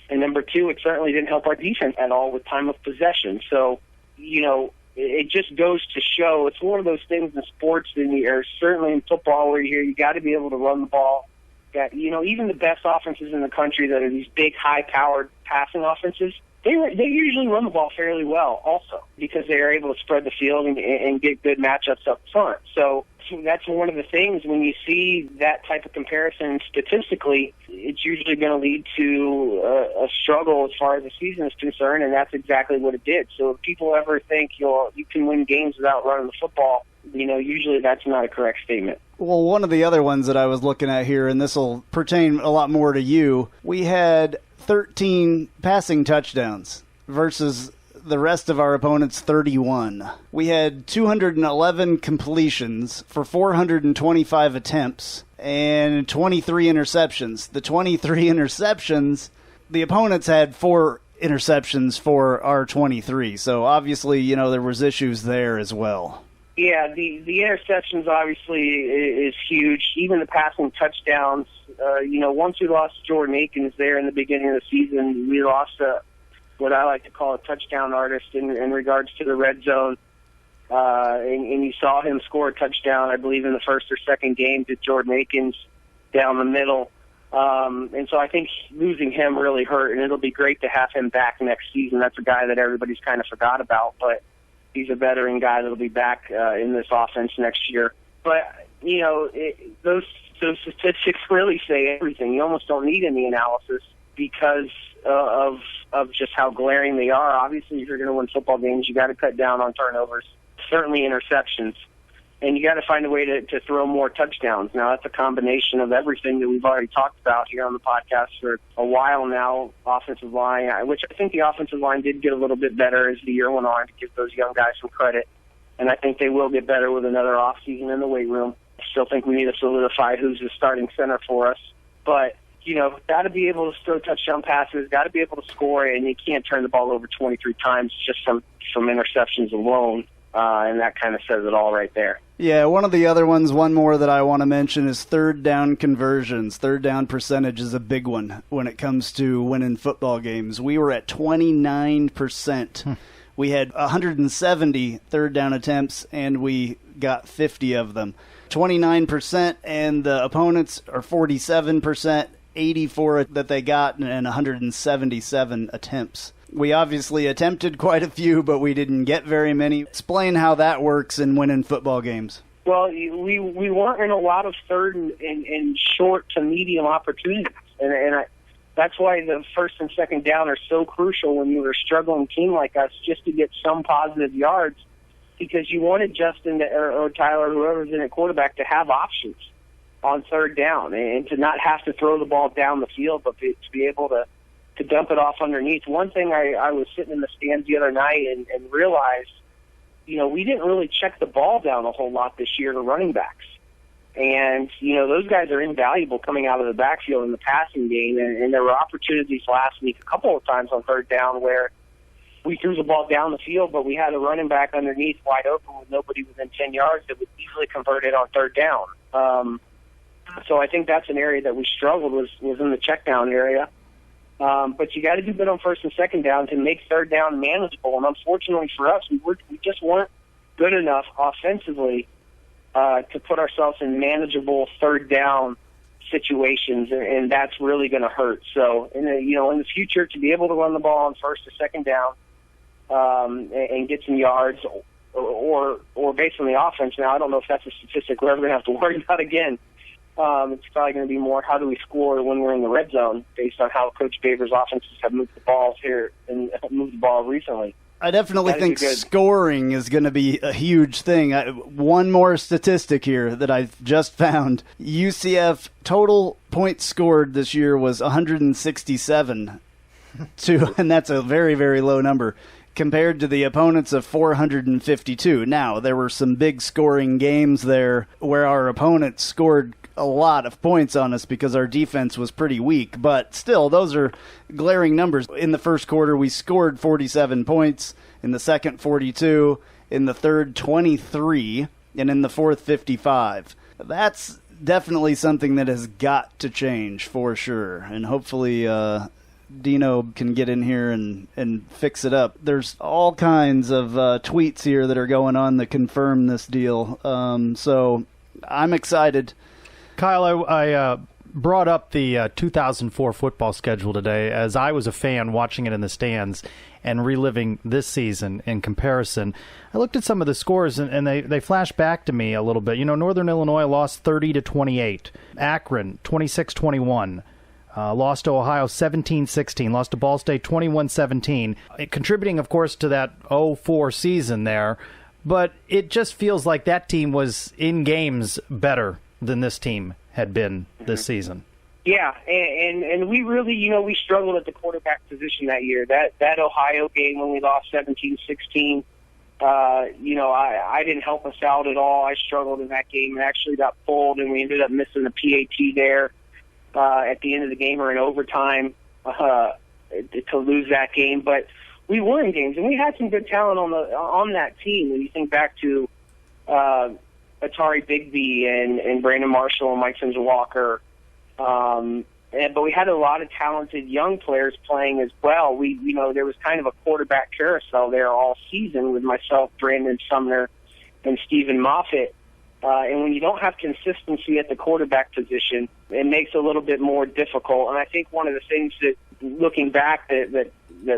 And number two, it certainly didn't help our defense at all with time of possession. So, it just goes to show it's one of those things in sports, or certainly in football, where you got to be able to run the ball. That even the best offenses in the country that are these big, high-powered passing offenses, they usually run the ball fairly well also because they are able to spread the field and get good matchups up front. So that's one of the things when you see that type of comparison statistically, it's usually going to lead to a struggle as far as the season is concerned, and that's exactly what it did. So if people ever think you can win games without running the football, usually that's not a correct statement. Well, one of the other ones that I was looking at here, and this will pertain a lot more to you, we had 13 passing touchdowns versus the rest of our opponents 31. We had 211 completions for 425 attempts and 23 interceptions. The 23 interceptions, the opponents had 4 interceptions for our 23. So obviously, there was issues there as well. Yeah, the interceptions obviously is huge. Even the passing touchdowns, once we lost Jordan Akins there in the beginning of the season, we lost what I like to call a touchdown artist in regards to the red zone. And you saw him score a touchdown, I believe, in the first or second game to Jordan Akins down the middle. And so I think losing him really hurt, and it'll be great to have him back next season. That's a guy that everybody's kind of forgot about, but he's a veteran guy that'll be back in this offense next year. But, those statistics really say everything. You almost don't need any analysis because of just how glaring they are. Obviously, if you're going to win football games, you got to cut down on turnovers, certainly interceptions, and you got to find a way to throw more touchdowns. Now, that's a combination of everything that we've already talked about here on the podcast for a while now. Offensive line, which I think the offensive line did get a little bit better as the year went on, to give those young guys some credit, and I think they will get better with another offseason in the weight room. I still think we need to solidify who's the starting center for us, but got to be able to throw touchdown passes, got to be able to score, and you can't turn the ball over 23 times just from interceptions alone, and that kind of says it all right there. Yeah, one of the other ones, one more that I want to mention is third down conversions. Third down percentage is a big one when it comes to winning football games. We were at 29%. We had 170 third down attempts, and we got 50 of them. 29%, and the opponents are 47%. 84 that they got and 177 attempts. We obviously attempted quite a few, but we didn't get very many. Explain how that works in winning football games. Well, we weren't in a lot of third and short to medium opportunities, and that's why the first and second down are so crucial when you're a struggling team like us, just to get some positive yards, because you wanted Justin or Tyler, whoever's in at quarterback, to have options on third down and to not have to throw the ball down the field, but to be able to dump it off underneath. One thing I was sitting in the stands the other night and realized, we didn't really check the ball down a whole lot this year to running backs. And, those guys are invaluable coming out of the backfield in the passing game. And there were opportunities last week a couple of times on third down where we threw the ball down the field, but we had a running back underneath wide open with nobody within 10 yards that would easily convert it on third down. So I think that's an area that we struggled was in the check down area. But you got to do good on first and second down to make third down manageable. And unfortunately for us, we just weren't good enough offensively to put ourselves in manageable third down situations, and that's really going to hurt. So in the future, to be able to run the ball on first or second down and get some yards, or based on the offense. Now I don't know if that's a statistic we're ever going to have to worry about again. It's probably going to be more how do we score when we're in the red zone based on how Coach Baver's offenses have moved the balls here and moved the ball recently. I definitely think scoring is going to be a huge thing. One more statistic here that I just found. UCF total points scored this year was 167, and that's a very, very low number, compared to the opponents of 452. Now, there were some big scoring games there where our opponents scored a lot of points on us because our defense was pretty weak, but still, those are glaring numbers. In the first quarter, we scored 47 points, in the second 42, in the third 23, and in the fourth 55. That's definitely something that has got to change for sure, and hopefully Dino can get in here and fix it up. There's all kinds of tweets here that are going on that confirm this deal, so I'm excited. Kyle, I brought up the 2004 football schedule today as I was a fan watching it in the stands and reliving this season in comparison. I looked at some of the scores, and they flashed back to me a little bit. Northern Illinois lost 30-28. Akron, 26-21. Lost to Ohio 17-16. Lost to Ball State 21-17. Contributing, of course, to that 0-4 season there. But it just feels like that team was in games better than this team had been this season. Yeah, and we really, we struggled at the quarterback position that year. That Ohio game when we lost 17-16, I didn't help us out at all. I struggled in that game and actually got pulled, and we ended up missing the PAT there at the end of the game or in overtime to lose that game. But we were in games, and we had some good talent on that team. When you think back to Atari Bigby and Brandon Marshall and Mike Sims Walker, but we had a lot of talented young players playing as well. There was kind of a quarterback carousel there all season with myself, Brandon Sumner, and Stephen Moffitt. And when you don't have consistency at the quarterback position, it makes it a little bit more difficult. And I think one of the things that, looking back, that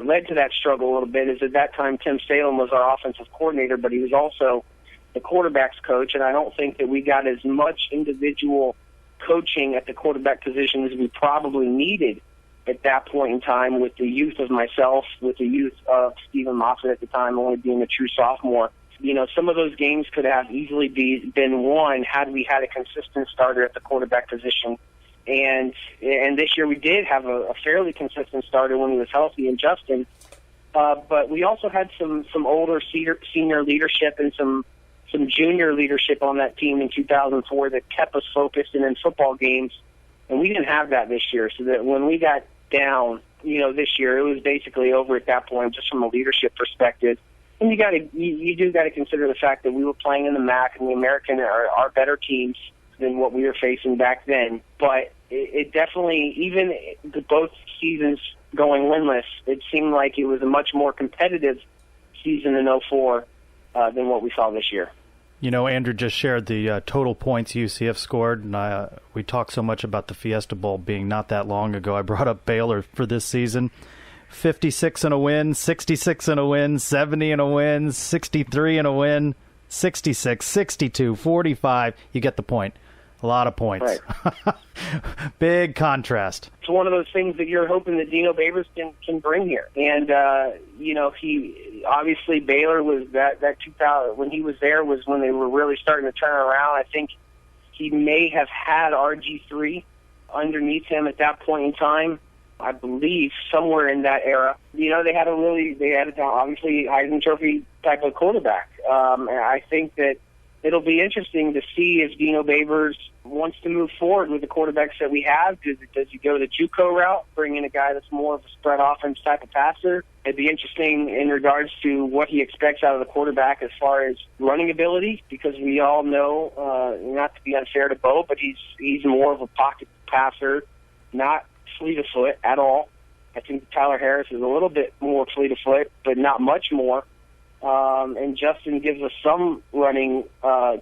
led to that struggle a little bit is at that time Tim Salem was our offensive coordinator, but he was also the quarterback's coach. And I don't think that we got as much individual coaching at the quarterback position as we probably needed at that point in time with the youth of myself, with the youth of Stephen Moffitt at the time, only being a true sophomore. Some of those games could have easily been won had we had a consistent starter at the quarterback position. And this year we did have a fairly consistent starter when he was healthy in Justin. But we also had some older senior leadership and some junior leadership on that team in 2004 that kept us focused and in football games. And we didn't have that this year. So that when we got down, this year, it was basically over at that point just from a leadership perspective. And you do got to consider the fact that we were playing in the MAC and the American are better teams than what we were facing back then. But it definitely, even both seasons going winless, it seemed like it was a much more competitive season in 2004 than what we saw this year. Andrew just shared the total points UCF scored, and we talked so much about the Fiesta Bowl being not that long ago. I brought up Baylor for this season. 56 in a win, 66 in a win, 70 in a win, 63 in a win, 66, 62, 45. You get the point. A lot of points. Right. Big contrast. It's one of those things that you're hoping that Dino Babers can bring here. And, he obviously Baylor was that 2000, when he was there was when they were really starting to turn around. I think he may have had RG3 underneath him at that point in time. I believe somewhere in that era, they had obviously Heisman Trophy type of quarterback. And I think that it'll be interesting to see if Dino Babers wants to move forward with the quarterbacks that we have. Does he go the JUCO route, bring in a guy that's more of a spread offense type of passer? It'd be interesting in regards to what he expects out of the quarterback as far as running ability, because we all know, not to be unfair to Bo, but he's more of a pocket passer, not fleet of foot at all. I think Tyler Harris is a little bit more fleet of foot, but not much more. And Justin gives us some running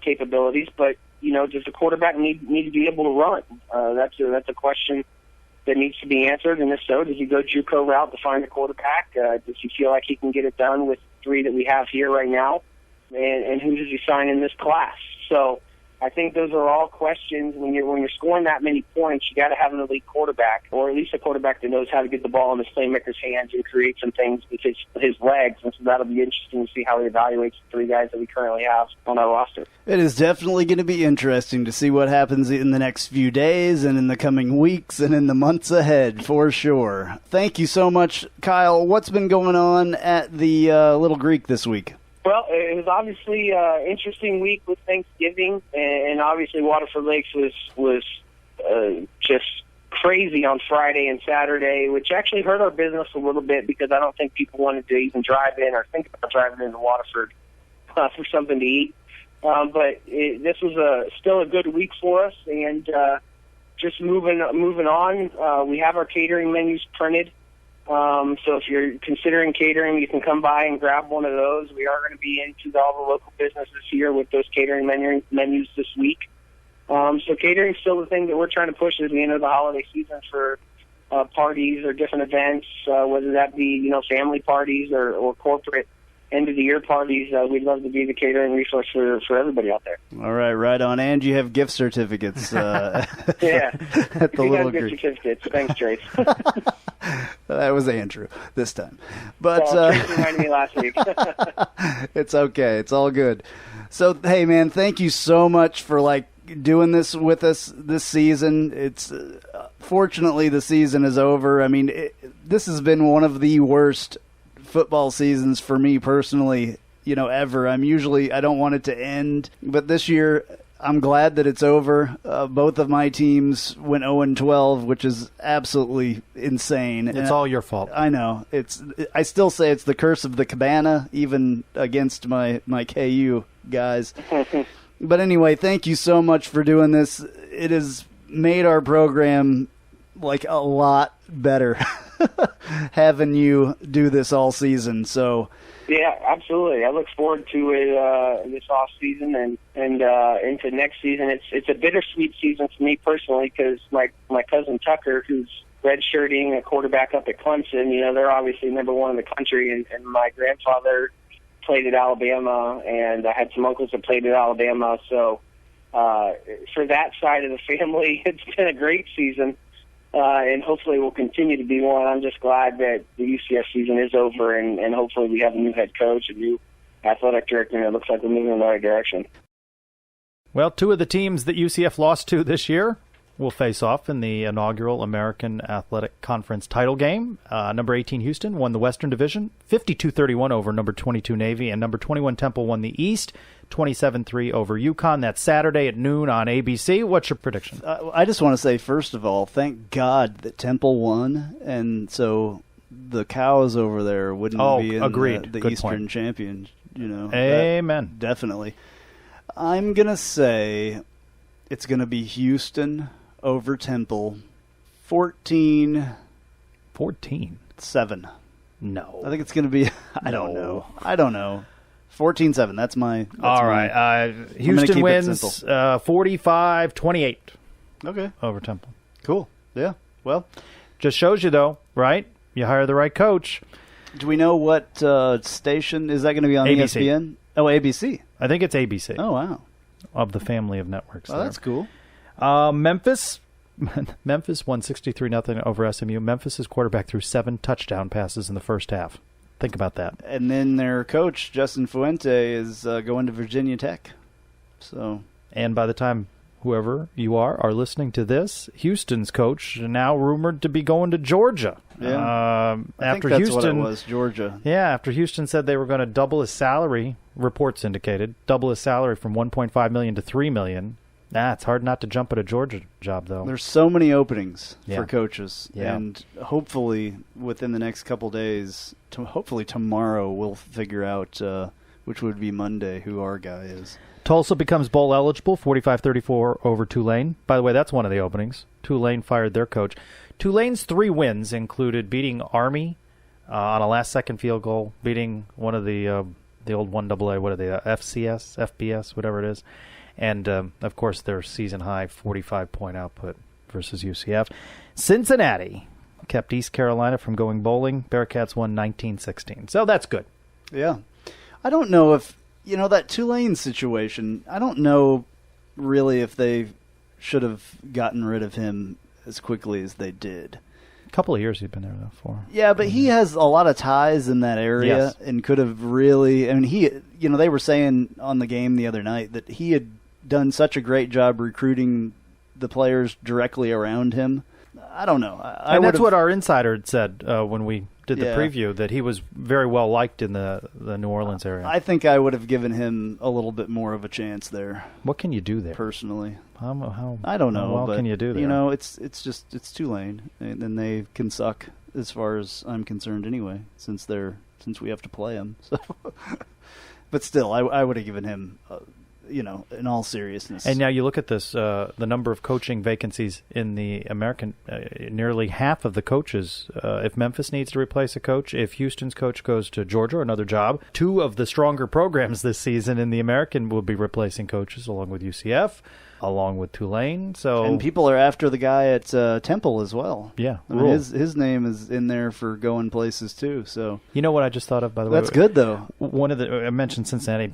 capabilities, but does the quarterback need to be able to run? That's a question that needs to be answered. And if so, does he go JUCO route to find a quarterback? Does he feel like he can get it done with three that we have here right now? And who does he sign in this class? So I think those are all questions. When you're scoring that many points, you got to have an elite quarterback, or at least a quarterback that knows how to get the ball in his playmaker's hands and create some things with his legs. And so that'll be interesting to see how he evaluates the three guys that we currently have on our roster. It is definitely going to be interesting to see what happens in the next few days and in the coming weeks and in the months ahead, for sure. Thank you so much, Kyle. What's been going on at the Little Greek this week? Well, it was obviously an interesting week with Thanksgiving, and obviously Waterford Lakes was just crazy on Friday and Saturday, which actually hurt our business a little bit because I don't think people wanted to even drive in or think about driving into Waterford for something to eat. But this was still a good week for us, and just moving on, we have our catering menus printed. So if you're considering catering, you can come by and grab one of those. We are going to be into all the local businesses here with those catering menus this week. So catering's still the thing that we're trying to push as we enter the holiday season for parties or different events, whether that be, family parties or corporate end-of-the-year parties. We'd love to be the catering resource for everybody out there. All right on. And you have gift certificates. Yeah. At the we little got gift Greek. certificates. Thanks, Trace. That was Andrew this time. But Trace reminded me last week. It's okay. It's all good. So, hey, man, thank you so much for, doing this with us this season. It's fortunately the season is over. I mean, this has been one of the worst football seasons for me personally, ever. I don't want it to end, but this year I'm glad that it's over. Both of my teams went 0-12, which is absolutely insane. It's all your fault. I know. I still say it's the curse of the cabana, even against my KU guys. But anyway, thank you so much for doing this. It has made our program a lot better having you do this all season. So yeah, absolutely. I look forward to it this off season and into next season. It's a bittersweet season for me personally because my cousin Tucker, who's redshirting a quarterback up at Clemson, they're obviously number one in the country, and my grandfather played at Alabama, and I had some uncles that played at Alabama. So for that side of the family, it's been a great season. And hopefully will continue to be one. I'm just glad that the UCF season is over, and hopefully we have a new head coach, a new athletic director, and it looks like we're moving in the right direction. Well, two of the teams that UCF lost to this year will face off in the inaugural American Athletic Conference title game. Number 18 Houston won the Western Division, 52-31 over number 22 Navy, and number 21 Temple won the East, 27-3 over UConn. That's Saturday at noon on ABC. What's your prediction? I just want to say, first of all, thank God that Temple won, and so the cows over there wouldn't be in the Eastern Champion. Amen. Definitely. I'm going to say it's going to be Houston over Temple, 14-7. No. I think it's going to be, I don't know. 14-7. That's my. All right. Houston wins 45-28. Okay. Over Temple. Cool. Yeah. Well, just shows you though, right? You hire the right coach. Do we know what station is that going to be on? ABC. ESPN? Oh, ABC. I think it's ABC. Oh, wow. Of the family of networks. Oh, that's cool. Memphis won 63-0 over SMU. Memphis' quarterback threw 7 touchdown passes in the first half. Think about that. And then their coach, Justin Fuente, is going to Virginia Tech. And by the time whoever you are listening to this, Houston's coach now rumored to be going to Georgia. Yeah. I think that's what it was, Georgia. Yeah, after Houston said they were going to double his salary, reports indicated, double his salary from $1.5 million to $3 million. It's hard not to jump at a Georgia job, though. There's so many openings for coaches. Yeah. And hopefully within the next couple days, hopefully tomorrow, we'll figure out, which would be Monday, who our guy is. Tulsa becomes bowl eligible, 45-34 over Tulane. By the way, that's one of the openings. Tulane fired their coach. Tulane's 3 wins included beating Army on a last-second field goal, beating one of the old 1AA, what are they, FCS, FBS, whatever it is. And, of course, their season-high 45-point output versus UCF. Cincinnati kept East Carolina from going bowling. Bearcats won 19-16. So that's good. Yeah. I don't know if, that Tulane situation, I don't know really if they should have gotten rid of him as quickly as they did. A couple of years he's been there, though, for. Yeah, but he has a lot of ties in that area and could have really, they were saying on the game the other night that he had done such a great job recruiting the players directly around him. I don't know. And that's what our insider had said when we did the preview, that he was very well liked in the New Orleans area. I think I would have given him a little bit more of a chance there. What can you do there? Personally. How I don't know. How well can you do there? It's Tulane, and they can suck as far as I'm concerned anyway, since we have to play them. So. But still, I would have given him in all seriousness. And now you look at this, the number of coaching vacancies in the American, nearly half of the coaches, if Memphis needs to replace a coach, if Houston's coach goes to Georgia or another job, two of the stronger programs this season in the American will be replacing coaches, along with UCF, along with Tulane. And people are after the guy at Temple as well. Yeah. I mean, his name is in there for going places too. So you know what I just thought of, by the way? That's good, though. One of the I mentioned Cincinnati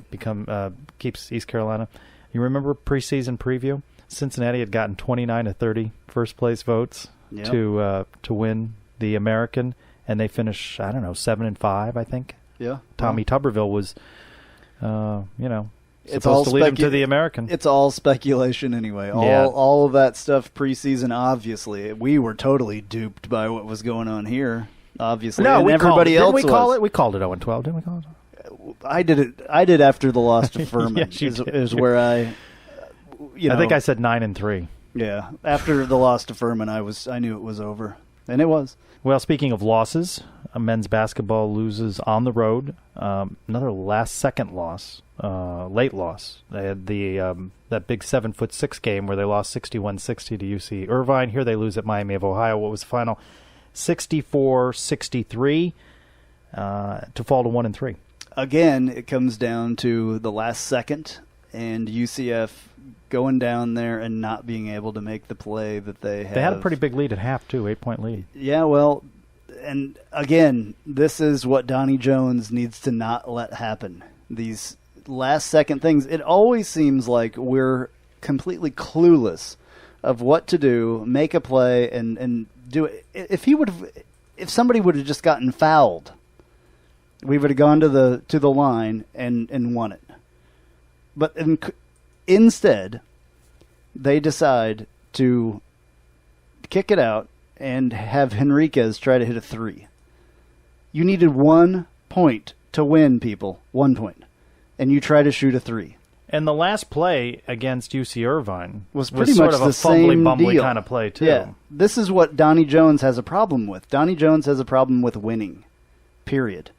keeps East Carolina. You remember preseason preview? Cincinnati had gotten 29 of 30 first place votes to win the American, and they finished 7-5, I think. Yeah. Tommy Tuberville was, it's supposed all to lead them to the American. It's all speculation anyway. All of that stuff preseason, obviously. We were totally duped by what was going on here, obviously. No, and everybody else we called it 0-12, didn't we call it? I did after the loss to Furman. Yes, is where I think I said 9-3. Yeah. After the loss to Furman, I knew it was over. And it was. Well, speaking of losses, men's basketball loses on the road. Another last-second loss, late loss. They had that big 7'6" game where they lost 61-60 to UC Irvine. Here they lose at Miami of Ohio. What was the final? 64-63 to fall to 1-3. Again, it comes down to the last second and UCF going down there and not being able to make the play that they have. They had a pretty big lead at half, too, 8-point lead. Yeah, well, and again, this is what Donnie Jones needs to not let happen. These last-second things, it always seems like we're completely clueless of what to do, make a play, and do it. If somebody would have just gotten fouled, we would have gone to the line and won it. But instead, they decide to kick it out and have Henriquez try to hit a three. You needed 1 point to win, people. 1 point. And you try to shoot a three. And the last play against UC Irvine was pretty sort much of a the same fumbly deal. kind of play, too. Yeah. This is what Donnie Jones has a problem with. Donnie Jones has a problem with winning. Period.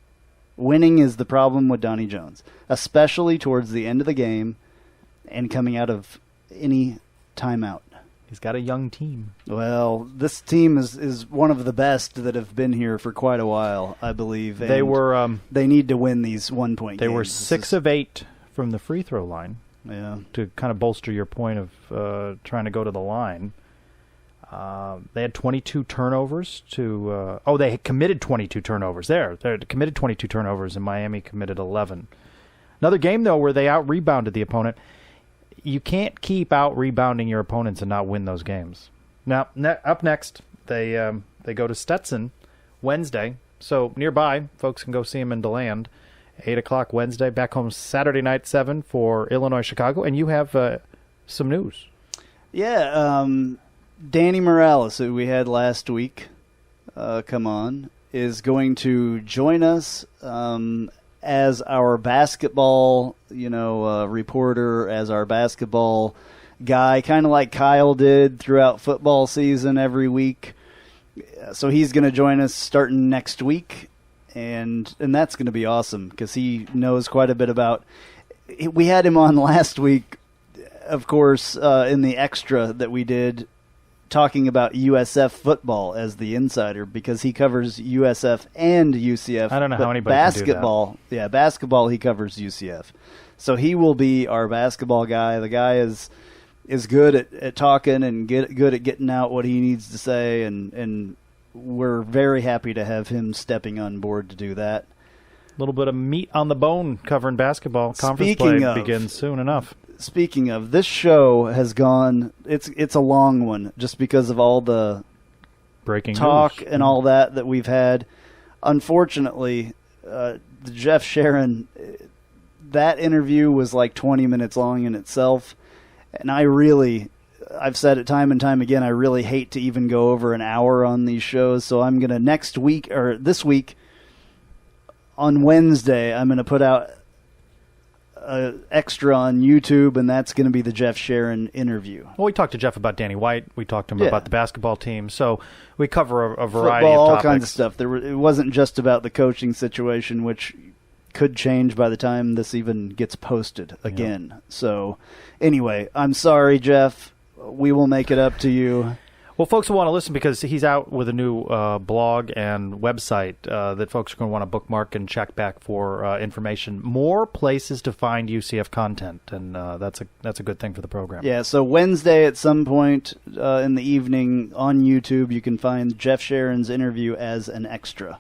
Winning is the problem with Donnie Jones, especially towards the end of the game and coming out of any timeout. He's got a young team. Well, this team is one of the best that have been here for quite a while, I believe. They were. They need to win these 1 point games. They were 6 of 8 from the free throw line. Yeah. To kind of bolster your point of trying to go to the line. They had 22 turnovers to. They had committed 22 turnovers. They committed 22 turnovers, and Miami committed 11. Another game though where they out rebounded the opponent. You can't keep out rebounding your opponents and not win those games. Now, up next, they go to Stetson Wednesday. So nearby, folks can go see them in DeLand. 8 o'clock Wednesday. Back home Saturday night, 7 for Illinois, Chicago. And you have some news. Yeah, Danny Morales, who we had last week, come on, is going to join us as our basketball, reporter, as our basketball guy, kind of like Kyle did throughout football season every week. So he's going to join us starting next week, and that's going to be awesome because he knows quite a bit about. We had him on last week, of course, in the extra that we did, talking about USF football as the insider because he covers USF and UCF. I don't know how anybody basketball, can do that. Yeah, basketball he covers UCF. So he will be our basketball guy. The guy is good at talking and good at getting out what he needs to say, and we're very happy to have him stepping on board to do that. A little bit of meat on the bone covering basketball. Conference play begins soon enough. Speaking of, this show has gone, it's a long one just because of all the breaking talk news and all that we've had. Unfortunately, Jeff Sharon, that interview was like 20 minutes long in itself. And I've said it time and time again, I really hate to even go over an hour on these shows. So I'm going to this week on Wednesday, I'm going to put out extra on YouTube, and that's going to be the Jeff Sharon interview. Well, we talked to Jeff about Danny White. We talked to him about the basketball team. So we cover a variety Football, of topics. all kinds of stuff. It wasn't just about the coaching situation, which could change by the time this even gets posted again. So anyway, I'm sorry, Jeff. We will make it up to you. Well, folks will want to listen because he's out with a new blog and website that folks are going to want to bookmark and check back for information. More places to find UCF content, and that's a good thing for the program. Yeah, so Wednesday at some point in the evening on YouTube, you can find Jeff Sharon's interview as an extra.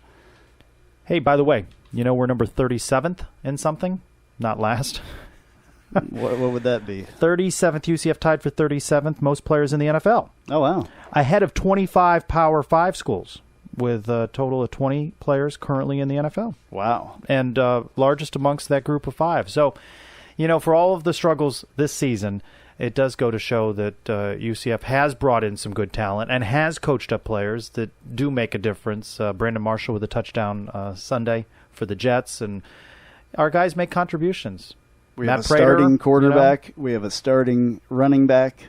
Hey, by the way, we're number 37th in something, not last. What would that be? 37th, UCF tied for 37th, most players in the NFL. Oh, wow. Ahead of 25 Power 5 schools, with a total of 20 players currently in the NFL. Wow. And largest amongst that group of 5. So, for all of the struggles this season, it does go to show that UCF has brought in some good talent and has coached up players that do make a difference. Brandon Marshall with a touchdown Sunday for the Jets, and our guys make contributions. We Matt have a Prater, starting quarterback. We have a starting running back.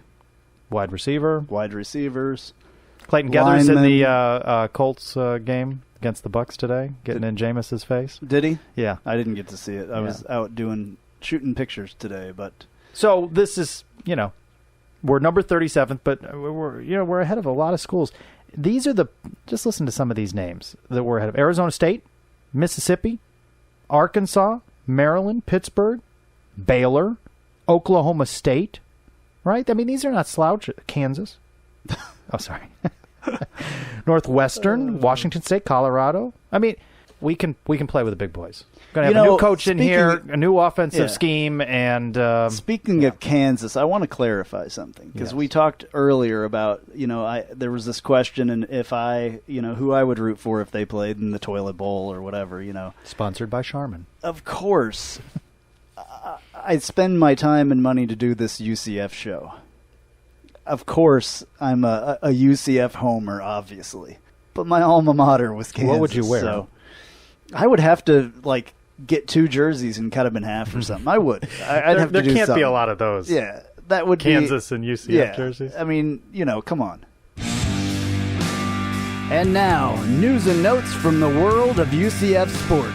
Wide receiver. Wide receivers. Clayton Geathers in linemen. the Colts game against the Bucs today, getting in Jameis's face. Did he? Yeah. I didn't get to see it. I was out shooting pictures today, but... So this is, we're number 37th, but we're ahead of a lot of schools. These are just listen to some of these names that we're ahead of. Arizona State, Mississippi, Arkansas, Maryland, Pittsburgh, Baylor, Oklahoma State, right? I mean, these are not slouch. Kansas. Oh, sorry. Northwestern, Washington State, Colorado. I mean, we can play with the big boys. We're going to have a new coach in here, a new offensive scheme, and... Speaking of Kansas, I want to clarify something, because we talked earlier about, there was this question, and if who I would root for if they played in the toilet bowl or whatever, Sponsored by Charmin. Of course. I spend my time and money to do this UCF show. Of course, I'm a UCF homer, obviously. But my alma mater was Kansas. What would you wear? So I would have to, get 2 jerseys and cut them in half or something. I would. I'd have to do something. There can't be a lot of those. Yeah, that would Kansas and UCF jerseys. I mean, come on. And now, news and notes from the world of UCF sports.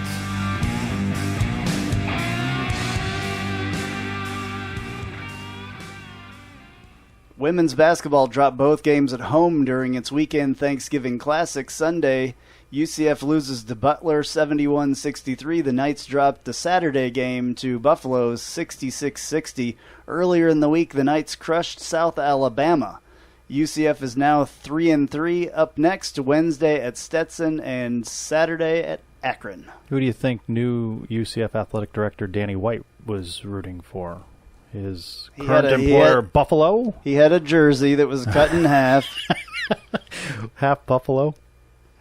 Women's basketball dropped both games at home during its weekend Thanksgiving Classic Sunday. UCF loses to Butler 71-63. The Knights dropped the Saturday game to Buffalo 66-60. Earlier in the week, the Knights crushed South Alabama. UCF is now 3-3. Up next, Wednesday at Stetson and Saturday at Akron. Who do you think new UCF athletic director Danny White was rooting for? His current employer, Buffalo? He had a jersey that was cut in half. Half Buffalo,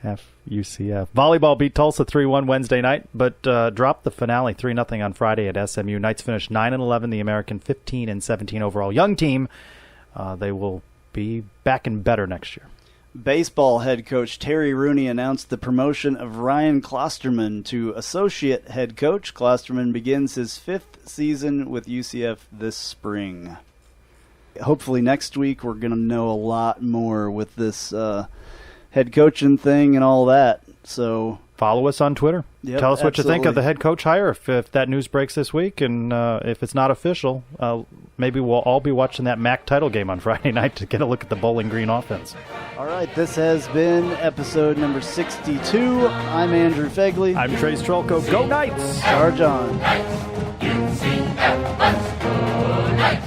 half UCF. Volleyball beat Tulsa 3-1 Wednesday night, but dropped the finale 3-0 on Friday at SMU. Knights finished 9-11, the American 15-17 overall. Young team, they will be back and better next year. Baseball head coach Terry Rooney announced the promotion of Ryan Klosterman to associate head coach. Klosterman begins his 5th season with UCF this spring. Hopefully next week we're going to know a lot more with this head coaching thing and all that. So follow us on Twitter. Yep, tell us what you think of absolutely. the head coach hire if that news breaks this week, and if it's not official, maybe we'll all be watching that MAC title game on Friday night to get a look at the Bowling Green offense. All right, this has been episode number 62. I'm Andrew Phegley. I'm Trace Trylko. Go Knights! Charge on. UCF, let's go Knights!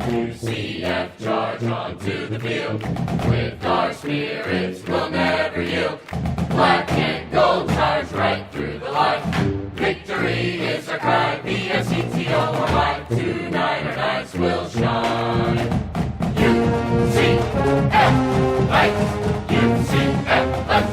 UCF, charge on to the field. With our spirits, we'll never yield. Black and gold charge right through the line. Victory is our cry. B-S-E-T-O-R-Y. Tonight our Knights will shine. UCF, Knights! UCF, let's